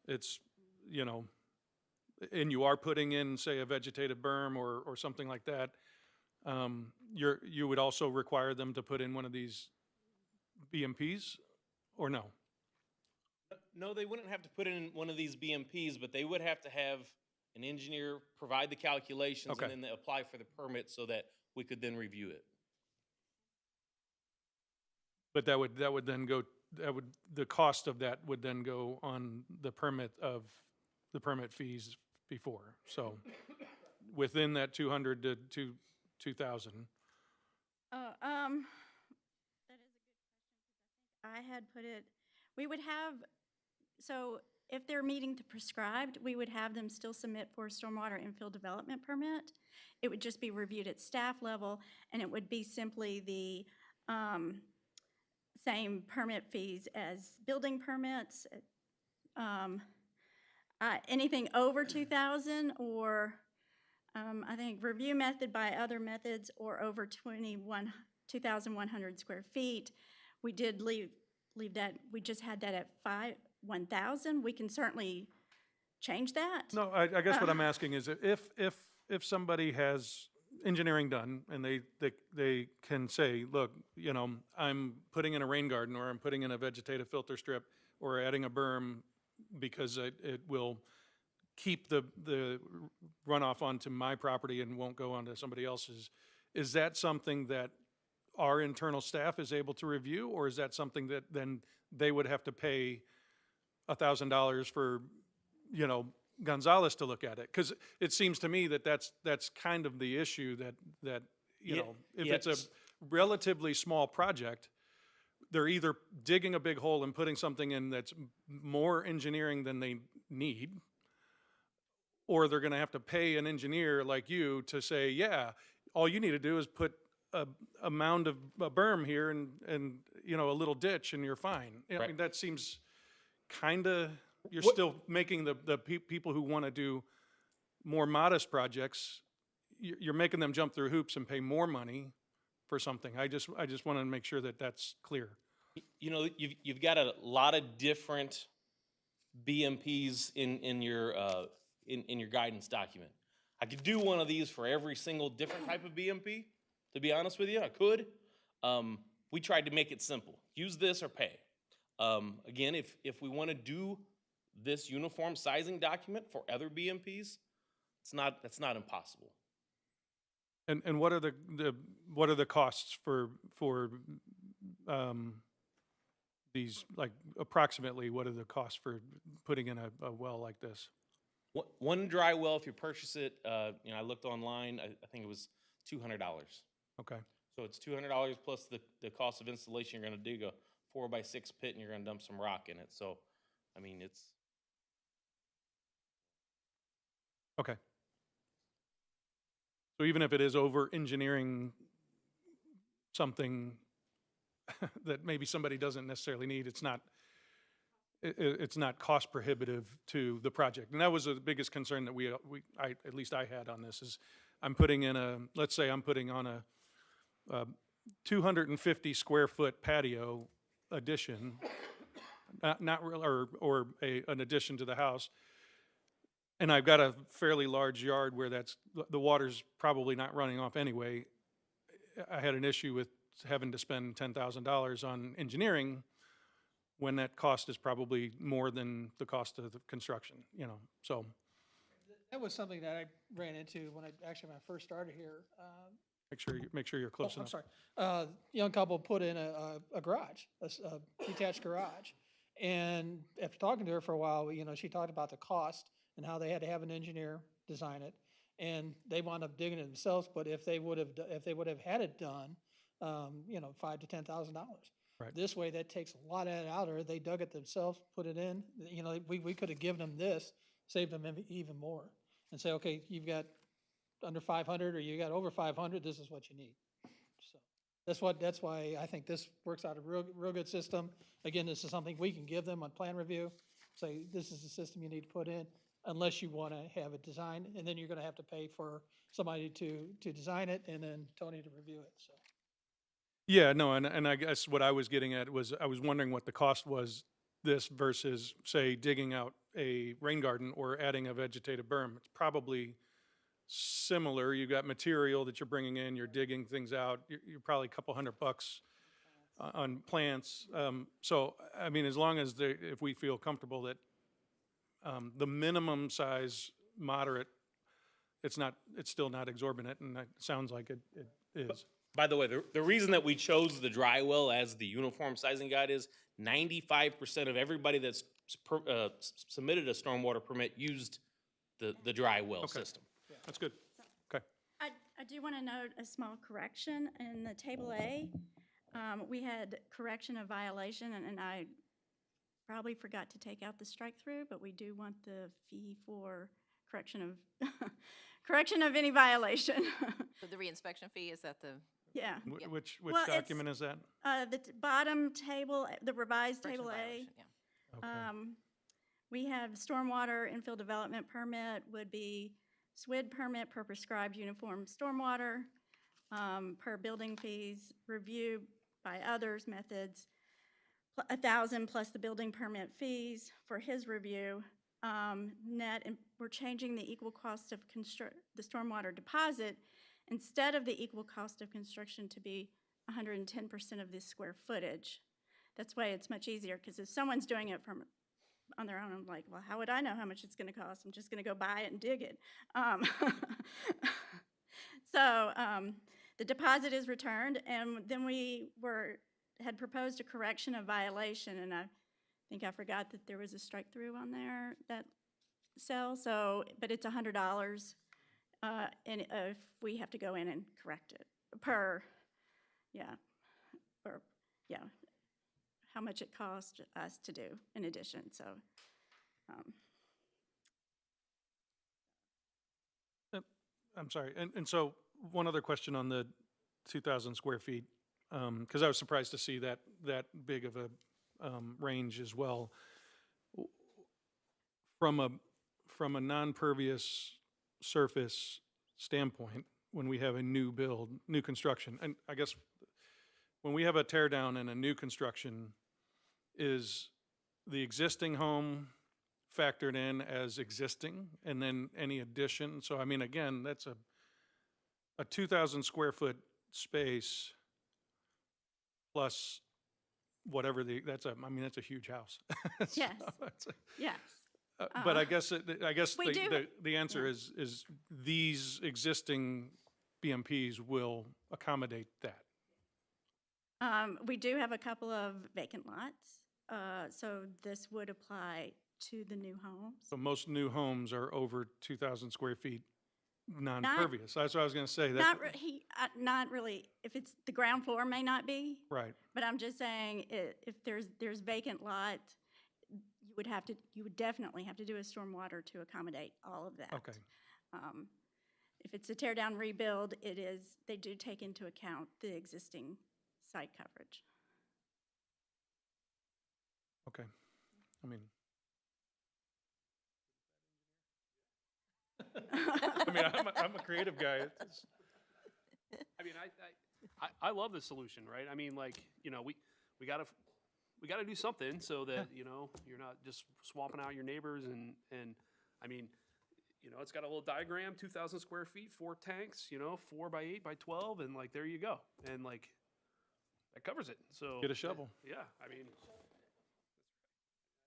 it's, and you are putting in, say, a vegetative berm or something like that, you would also require them to put in one of these BMPs, or no? No, they wouldn't have to put in one of these BMPs, but they would have to have an engineer provide the calculations Okay. and then they apply for the permit so that we could then review it. But that would then go, the cost of that would then go on the permit fees before. So within that 200 to 2,000. That is a good question. I had put it, we would have, so if they're meeting the prescribed, we would have them still submit for a stormwater infill development permit. It would just be reviewed at staff level, and it would be simply the same permit fees as building permits. Anything over 2,000 or I think review method by other methods or over 2,100 square feet. We did leave that, we just had that at 1,000. We can certainly change that. No, I guess what I'm asking is if somebody has engineering done and they can say, look, I'm putting in a rain garden or I'm putting in a vegetative filter strip or adding a berm because it will keep the runoff onto my property and won't go onto somebody else's. Is that something that our internal staff is able to review, or is that something that then they would have to pay $1,000 for, Gonzalez to look at it? Because it seems to me that that's kind of the issue that if it's a relatively small project, they're either digging a big hole and putting something in that's more engineering than they need, or they're going to have to pay an engineer like you to say, yeah, all you need to do is put a mound of a berm here and a little ditch and you're fine. I mean, that seems kind of, you're still making the people who want to do more modest projects, you're making them jump through hoops and pay more money for something. I just want to make sure that that's clear. You've got a lot of different BMPs in your guidance document. I could do one of these for every single different type of BMP. To be honest with you, I could. We tried to make it simple. Use this or pay. Again, if we want to do this uniform sizing document for other BMPs, that's not impossible. And what are the costs for these, like approximately what are the costs for putting in a well like this? One dry well, if you purchase it, I looked online, I think it was $200. Okay. So it's $200 plus the cost of installation. You're going to dig a 4x6 pit and you're going to dump some rock in it. So, I mean, it's. Okay. So even if it is over engineering something that maybe somebody doesn't necessarily need, it's not cost prohibitive to the project. And that was the biggest concern that at least I had on this is I'm putting in let's say I'm putting on a 250 square foot patio addition, not real, or an addition to the house. And I've got a fairly large yard where the water's probably not running off anyway. I had an issue with having to spend $10,000 on engineering when that cost is probably more than the cost of the construction, so. That was something that I ran into when I first started here. Make sure you're close I'm enough. sorry. Young couple put in a garage, a detached garage. And after talking to her for a while, she talked about the cost and how they had to have an engineer design it. And they wound up digging it themselves, but if they would have had it done, $5,000 to $10,000. Right. This way, that takes a lot of that out of her. They dug it themselves, put it in. We could have given them this, saved them even more, and say, okay, you've got under 500 or you got over 500. This is what you need. So that's why I think this works out a real good system. Again, this is something we can give them on plan review. Say this is the system you need to put in, unless you want to have it designed, and then you're going to have to pay for somebody to design it and then Tony to review it. So. Yeah, no, and I guess what I was getting at was I was wondering what the cost was this versus, say, digging out a rain garden or adding a vegetative berm. It's probably similar. You got material that you're bringing in, you're digging things out, you're probably a couple $100 on plants. So, I mean, as long as if we feel comfortable that the minimum size, moderate, it's still not exorbitant, and that sounds like it is. By the way, the reason that we chose the dry well as the uniform sizing guide is 95% of everybody that's submitted a stormwater permit used the dry well system. That's good. Okay. I do want to note a small correction in the table A. We had correction of violation, and I probably forgot to take out the strike-through, but we do want the fee for correction of, correction of any violation. So the reinspection fee, is that the? Yeah. Which Well, document is that? The bottom table, the revised correction table A. violation, yeah. Okay. We have stormwater infill development permit would be SWID permit per prescribed uniform stormwater, per building fees, review by others methods, 1,000 plus the building permit fees for his review. Net, and we're changing the equal cost of the stormwater deposit instead of the equal cost of construction to be 110% of the square footage. That's why it's much easier, because if someone's doing it on their own, I'm like, well, how would I know how much it's going to cost? I'm just going to go buy it and dig it. So the deposit is returned, and then we had proposed a correction of violation, and I think I forgot that there was a strike-through on there, that cell. So, but it's $100, and if we have to go in and correct it how much it cost us to do in addition. So. I'm sorry, and so one other question on the 2,000 square feet, because I was surprised to see that big of a range as well. From a non-pervious surface standpoint, when we have a new build, new construction, and I guess when we have a tear down and a new construction, is the existing home factored in as existing, and then any addition? So I mean, again, that's a 2,000 square foot space plus whatever that's a huge house. Yes. Yes. But I guess We do- the answer is these existing BMPs will accommodate that. We do have a couple of vacant lots, so this would apply to the new homes. So most new homes are over 2,000 square feet non-pervious. That's what I was going to say. Not really. If it's the ground floor, may not be. Right. But I'm just saying, if there's vacant lot, you would definitely have to do a stormwater to accommodate all of that. Okay. If it's a tear down rebuild, they do take into account the existing site coverage. Okay. I mean. I'm a creative guy. I mean, I love the solution, right? I mean, like, you know, we gotta do something so that, you know, you're not just swamping out your neighbors, and I mean, you know, it's got a little diagram, 2,000 square feet, 4 tanks, you know, 4 by 8 by 12, and like, there you go. And like, that covers it. So Get a shovel. Yeah, I mean,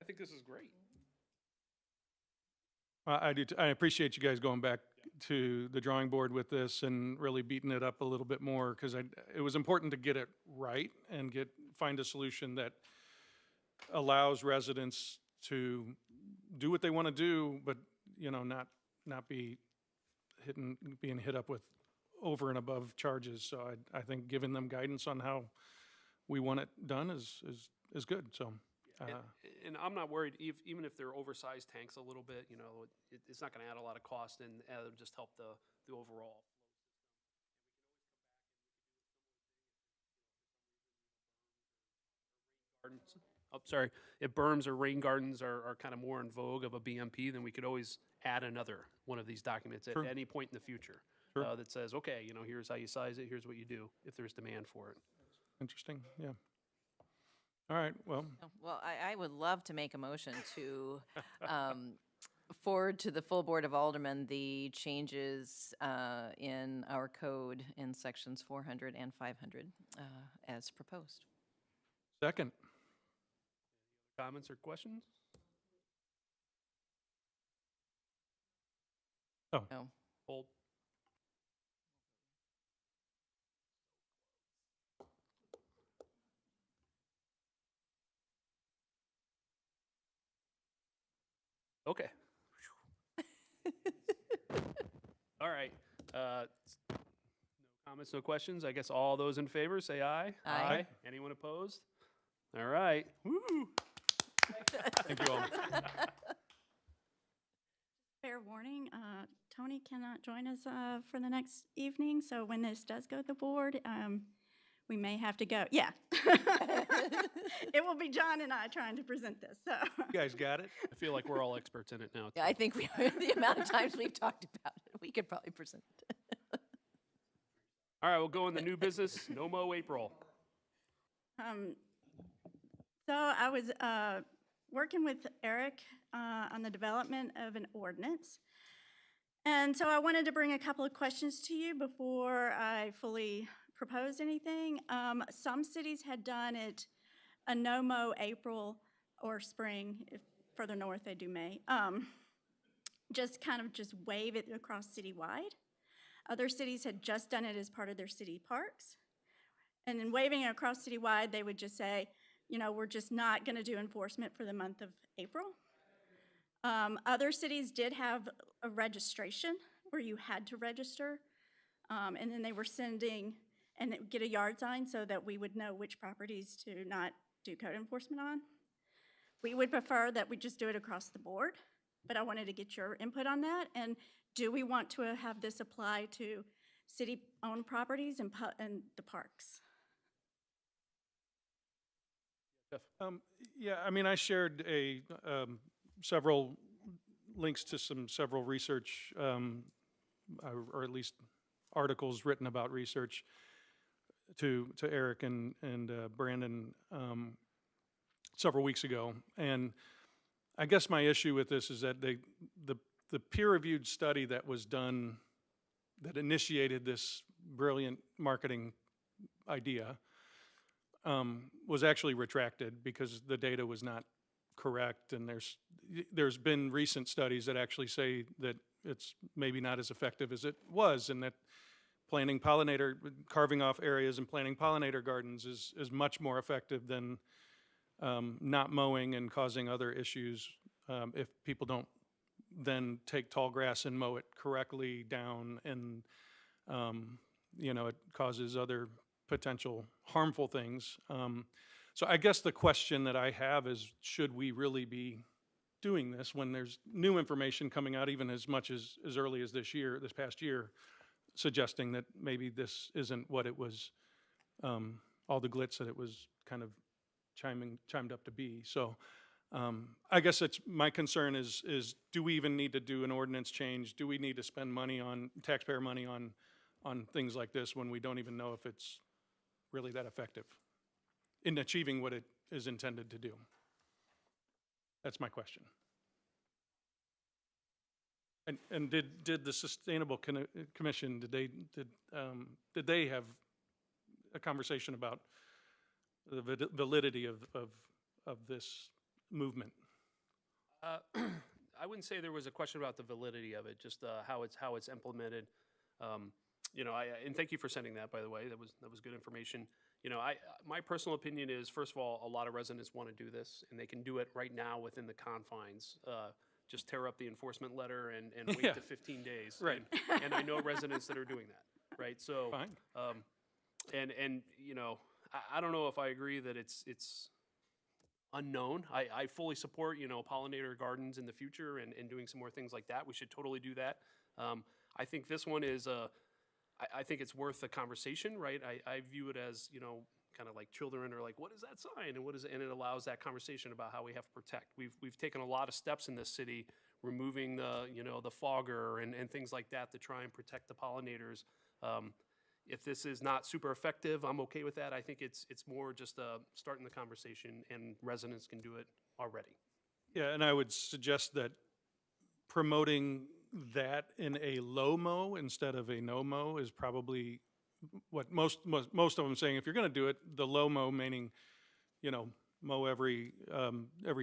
I think this is great. I do. I appreciate you guys going back to the drawing board with this and really beating it up a little bit more, because it was important to get it right and find a solution that allows residents to do what they want to do, but, you know, not be being hit up with over and above charges. So I think giving them guidance on how we want it done is good. So. And I'm not worried, even if they're oversized tanks a little bit, you know, it's not going to add a lot of cost, and it'll just help the overall. Oh, sorry. If berms or rain gardens are kind of more in vogue of a BMP, then we could always add another one of these documents at any point in the future that says, okay, you know, here's how you size it, here's what you do, if there's demand for it. Interesting. Yeah. All right. Well. Well, I would love to make a motion to forward to the full Board of Aldermen the changes in our code in sections 400 and 500 as proposed. Second. Comments or questions? No. Hold. Okay. All right. No comments, no questions. I guess all those in favor say aye. Aye. Anyone opposed? All right. Woo. Thank you all. Fair warning, Tony cannot join us for the next evening, so when this does go to the board, we may have to go. Yeah. It will be John and I trying to present this, so. You guys got it? I feel like we're all experts in it now. Yeah, I think the amount of times we've talked about it, we could probably present it. All right, we'll go in the new business. No Mo April. So I was working with Eric on the development of an ordinance. And so I wanted to bring a couple of questions to you before I fully propose anything. Some cities had done it a no-mow April or spring. If further north, they do May. Just wave it across citywide. Other cities had just done it as part of their city parks. And in waving it across citywide, they would just say, you know, we're just not going to do enforcement for the month of April. Other cities did have a registration where you had to register, and then they were sending and get a yard sign so that we would know which properties to not do code enforcement on. We would prefer that we just do it across the board, but I wanted to get your input on that. And do we want to have this apply to city-owned properties and the parks? Yeah, I mean, I shared several links to several research, or at least articles written about research to Eric and Brandon several weeks ago. And I guess my issue with this is that the peer-reviewed study that was done that initiated this brilliant marketing idea was actually retracted because the data was not correct, and there's been recent studies that actually say that it's maybe not as effective as it was, and that carving off areas and planting pollinator gardens is much more effective than not mowing and causing other issues if people don't then take tall grass and mow it correctly down, and you know, it causes other potential harmful things. So I guess the question that I have is, should we really be doing this when there's new information coming out, even as much as early as this past year, suggesting that maybe this isn't what it was, all the glitz that it was kind of chimed up to be. So I guess my concern is do we even need to do an ordinance change? Do we need to spend taxpayer money on things like this when we don't even know if it's really that effective in achieving what it is intended to do? That's my question. And did the Sustainable Commission, did they have a conversation about the validity of this movement? I wouldn't say there was a question about the validity of it, just how it's implemented. You know, and thank you for sending that, by the way. That was good information. You know, my personal opinion is, first of all, a lot of residents want to do this, and they can do it right now within the confines. Just tear up the enforcement letter and wait to 15 days. Right. And I know residents that are doing that, right? So, fine. And you know, I don't know if I agree that it's unknown. I fully support, you know, pollinator gardens in the future and doing some more things like that. We should totally do that. I think this one is I think it's worth a conversation, right? I view it as, you know, kind of like children are like, what is that sign? And what is it? And it allows that conversation about how we have to protect. We've taken a lot of steps in this city, removing the fogger and things like that to try and protect the pollinators. If this is not super effective, I'm okay with that. I think it's more just starting the conversation, and residents can do it already. Yeah, and I would suggest that promoting that in a low mow instead of a no mow is probably what most of them saying. If you're going to do it, the low mow, meaning, mow every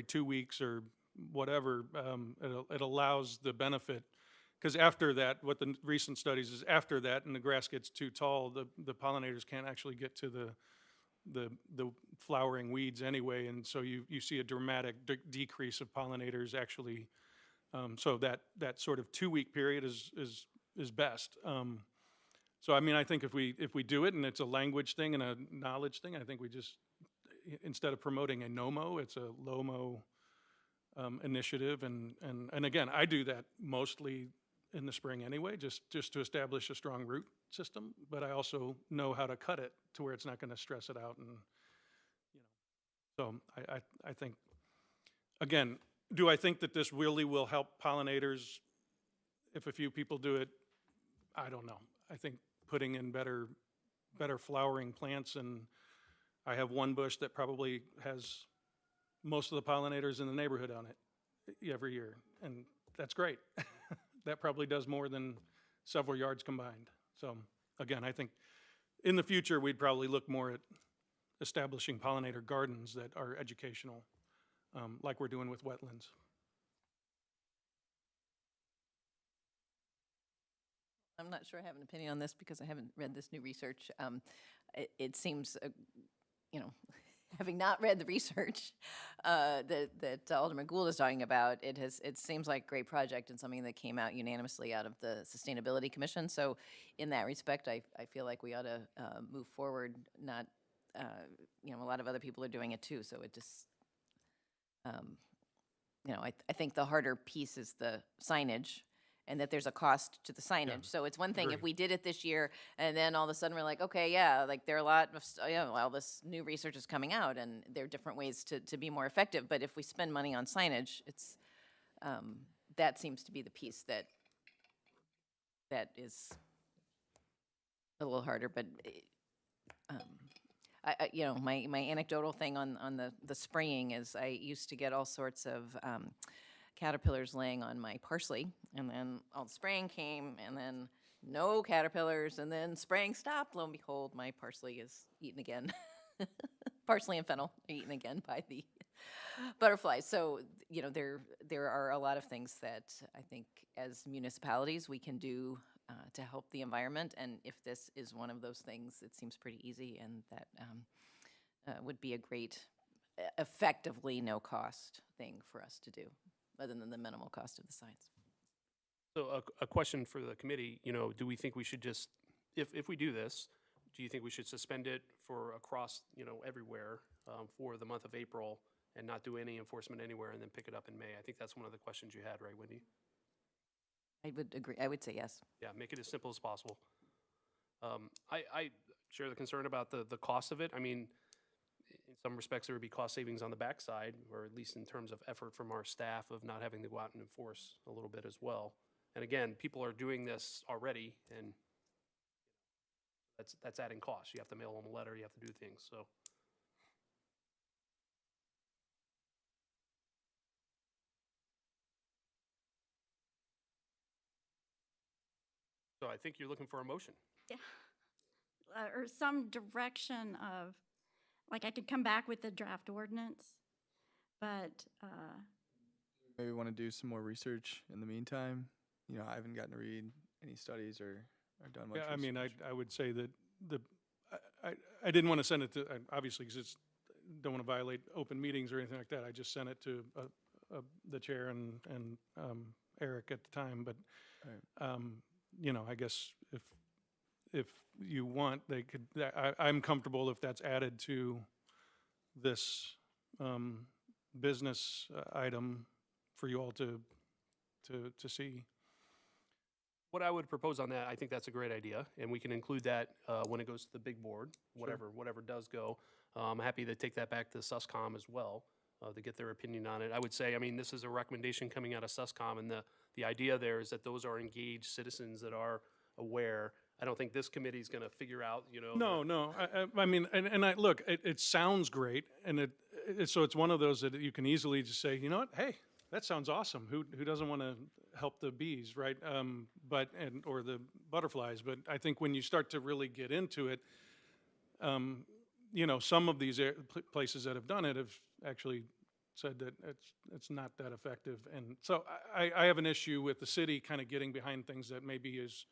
2 weeks or whatever, it allows the benefit. Because after that, what the recent studies is after that, and the grass gets too tall, the pollinators can't actually get to the flowering weeds anyway, and so you see a dramatic decrease of pollinators actually. So that sort of 2-week period is best. So I mean, I think if we do it and it's a language thing and a knowledge thing, I think we just, instead of promoting a no-mow, it's a low-mow initiative. And again, I do that mostly in the spring anyway, just to establish a strong root system. But I also know how to cut it to where it's not going to stress it out. And so I think, again, do I think that this really will help pollinators if a few people do it? I don't know. I think putting in better flowering plants, and I have one bush that probably has most of the pollinators in the neighborhood on it every year, and that's great. That probably does more than several yards combined. So again, I think in the future we'd probably look more at establishing pollinator gardens that are educational, like we're doing with wetlands. I'm not sure I have an opinion on this because I haven't read this new research. It seems, having not read the research that Alderman Gould is talking about, it seems like a great project and something that came out unanimously out of the Sustainability Commission. So in that respect, I feel like we ought to move forward. Not, a lot of other people are doing it too. So it just, I think the harder piece is the signage, and that there's a cost to the signage. Yeah, So it's one thing if agree. we did it this year, and then all of a sudden we're like, okay, yeah, like there are a lot of, all this new research is coming out, and there are different ways to be more effective. But if we spend money on signage, it's, that seems to be the piece that is a little harder. But my anecdotal thing on the spraying is I used to get all sorts of caterpillars laying on my parsley, and then all the spraying came, and then no caterpillars, and then spraying stopped. Lo and behold, my parsley is eaten again. Parsley and fennel are eaten again by the butterflies. So, there are a lot of things that I think as municipalities we can do to help the environment, and if this is one of those things, it seems pretty easy, and that would be a great, effectively no-cost thing for us to do, other than the minimal cost of the signs. So a question for the committee, do we think we should just, if we do this, do you think we should suspend it for across, everywhere for the month of April and not do any enforcement anywhere and then pick it up in May? I think that's one of the questions you had, right, Wendy? I would agree. I would say yes. Yeah, make it as simple as possible. I share the concern about the cost of it. I mean, in some respects, there would be cost savings on the backside, or at least in terms of effort from our staff of not having to go out and enforce a little bit as well. And again, people are doing this already, and that's adding costs. You have to mail them a letter, you have to do things, so. So I think you're looking for a motion. Yeah. Or some direction of, like, I could come back with the draft ordinance, but, Maybe want to do some more research in the meantime. I haven't gotten to read any studies or done much Yeah, I mean, research. I would say that I didn't want to send it to, obviously, because don't want to violate open meetings or anything like that. I just sent it to the chair and Eric at the time. But, I guess if you want, they could, I'm comfortable if that's added to this business item for you all to see. What I would propose on that, I think that's a great idea, and we can include that when it goes to the big board, whatever does go. I'm happy to take that back to SUSCOM as well to get their opinion on it. I would say, I mean, this is a recommendation coming out of SUSCOM, and the idea there is that those are engaged citizens that are aware. I don't think this committee is going to figure out, No. I mean, and I look, it sounds great, and so it's one of those that you can easily just say, you know what, hey, that sounds awesome. Who doesn't want to help the bees, right? Or the butterflies. But I think when you start to really get into it, some of these places that have done it have actually said that it's not that effective. And so I have an issue with the city kind of getting behind things that maybe is,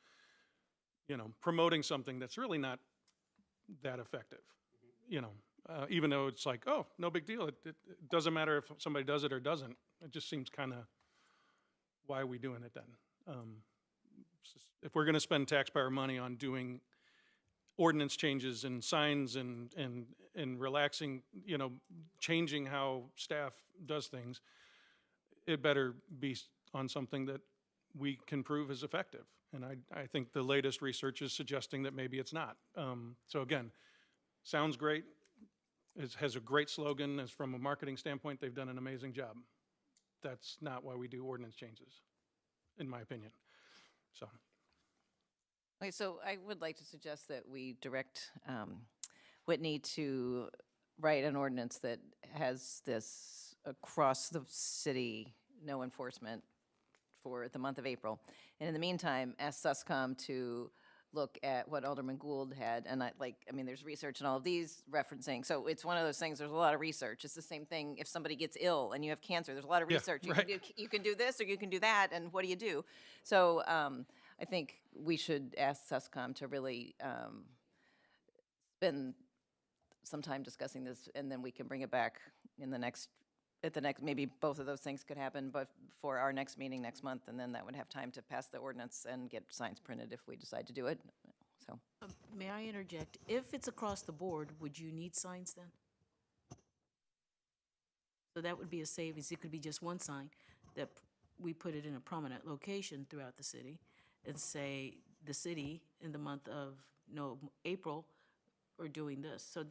promoting something that's really not that effective. Even though it's like, oh, no big deal. It doesn't matter if somebody does it or doesn't. It just seems kind of, why are we doing it then? If we're going to spend taxpayer money on doing ordinance changes and signs and relaxing, changing how staff does things, it better be on something that we can prove is effective. And I think the latest research is suggesting that maybe it's not. So again, sounds great. It has a great slogan. As from a marketing standpoint, they've done an amazing job. That's not why we do ordinance changes, in my opinion. So. Okay, so I would like to suggest that we direct Whitney to write an ordinance that has this across the city, no enforcement for the month of April. And in the meantime, ask Suscom to look at what Alderman Gould had. And there's research in all of these referencing. So it's one of those things, there's a lot of research. It's the same thing if somebody gets ill and you have cancer, there's a lot of research. Right. You can do this or you can do that, and what do you do? So I think we should ask Suscom to really spend some time discussing this, and then we can bring it back maybe both of those things could happen, but for our next meeting next month, and then that would have time to pass the ordinance and get signs printed if we decide to do it. So, May I interject? If it's across the board, would you need signs then? So that would be a savings. It could be just one sign that we put it in a prominent location throughout the city and say the city in the month of April are doing this. So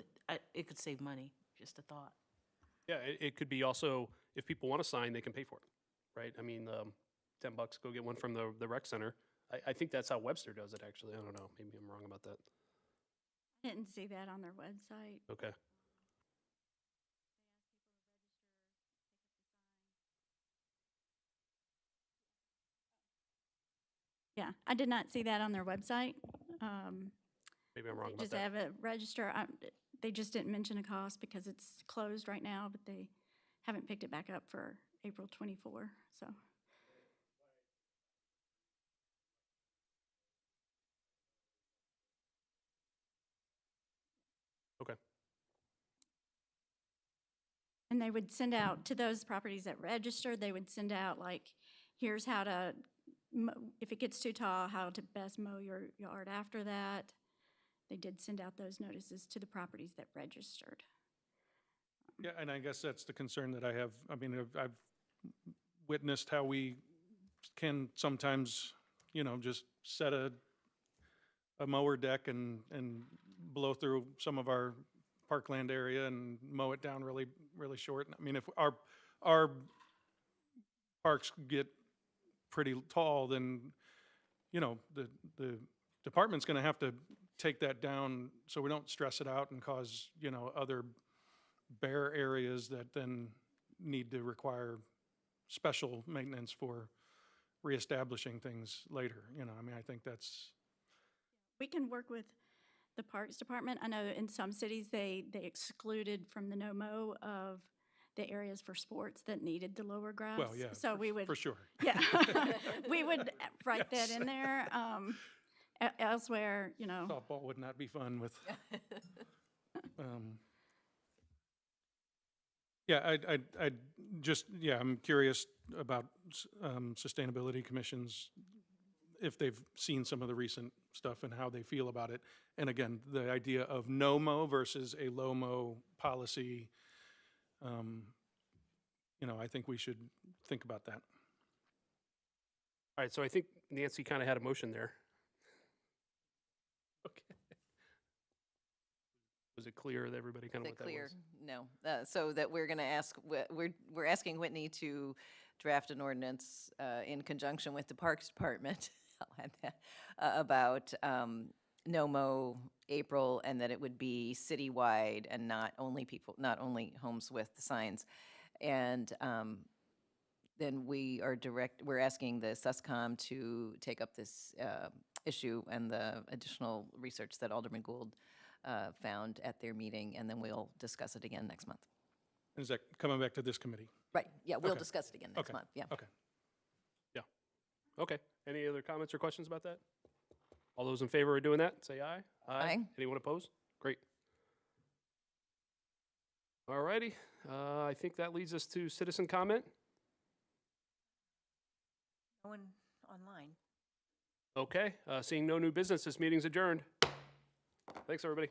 it could save money, just a thought. Yeah, it could be also, if people want a sign, they can pay for it, right? I mean, $10, go get one from the rec center. I think that's how Webster does it, actually. I don't know. Maybe I'm wrong about that. Didn't see that on their website. Okay. Yeah, I did not see that on their website. Maybe I'm wrong They about just that. have a register. They just didn't mention a cost because it's closed right now, but they haven't picked it back up for April 24, so. Okay. And they would send out to those properties that registered, they would send out like, here's how to, if it gets too tall, how to best mow your yard after that. They did send out those notices to the properties that registered. Yeah, and I guess that's the concern that I have. I mean, I've witnessed how we can sometimes, just set a mower deck and blow through some of our parkland area and mow it down really, really short. I mean, if our parks get pretty tall, then, the department's gonna have to take that down so we don't stress it out and cause, other bare areas that then need to require special maintenance for reestablishing things later. I mean, I think that's. We can work with the Parks Department. I know in some cities, they excluded from the no-mow of the areas for sports that needed the lower grass. Well, yeah, So we would. for sure. Yeah, we would write that in there. Elsewhere, Softball would not be fun with. Yeah, I'm curious about sustainability commissions, if they've seen some of the recent stuff and how they feel about it. And again, the idea of no-mow versus a low-mow policy, I think we should think about that. All right, so I think Nancy kind of had a motion there. Okay. Was it clear that everybody kind of what that was? clear? No. So that we're going to ask, we're asking Whitney to draft an ordinance in conjunction with the Parks Department, I'll add that, about no-mow April, and that it would be citywide and not only homes with the signs. And then we're asking the SUSCOM to take up this issue and the additional research that Alderman Gould found at their meeting, and then we'll discuss it again next month. Is that coming back to this committee? Right, yeah, we'll Okay. discuss it again next Okay. month, yeah. Okay. Yeah. Okay. Any other comments or questions about that? All those in favor of doing that, say aye. Aye. Anyone opposed? Great. All righty. I think that leads us to citizen comment. No one online. Okay. Seeing no new business, this meeting's adjourned. Thanks, everybody.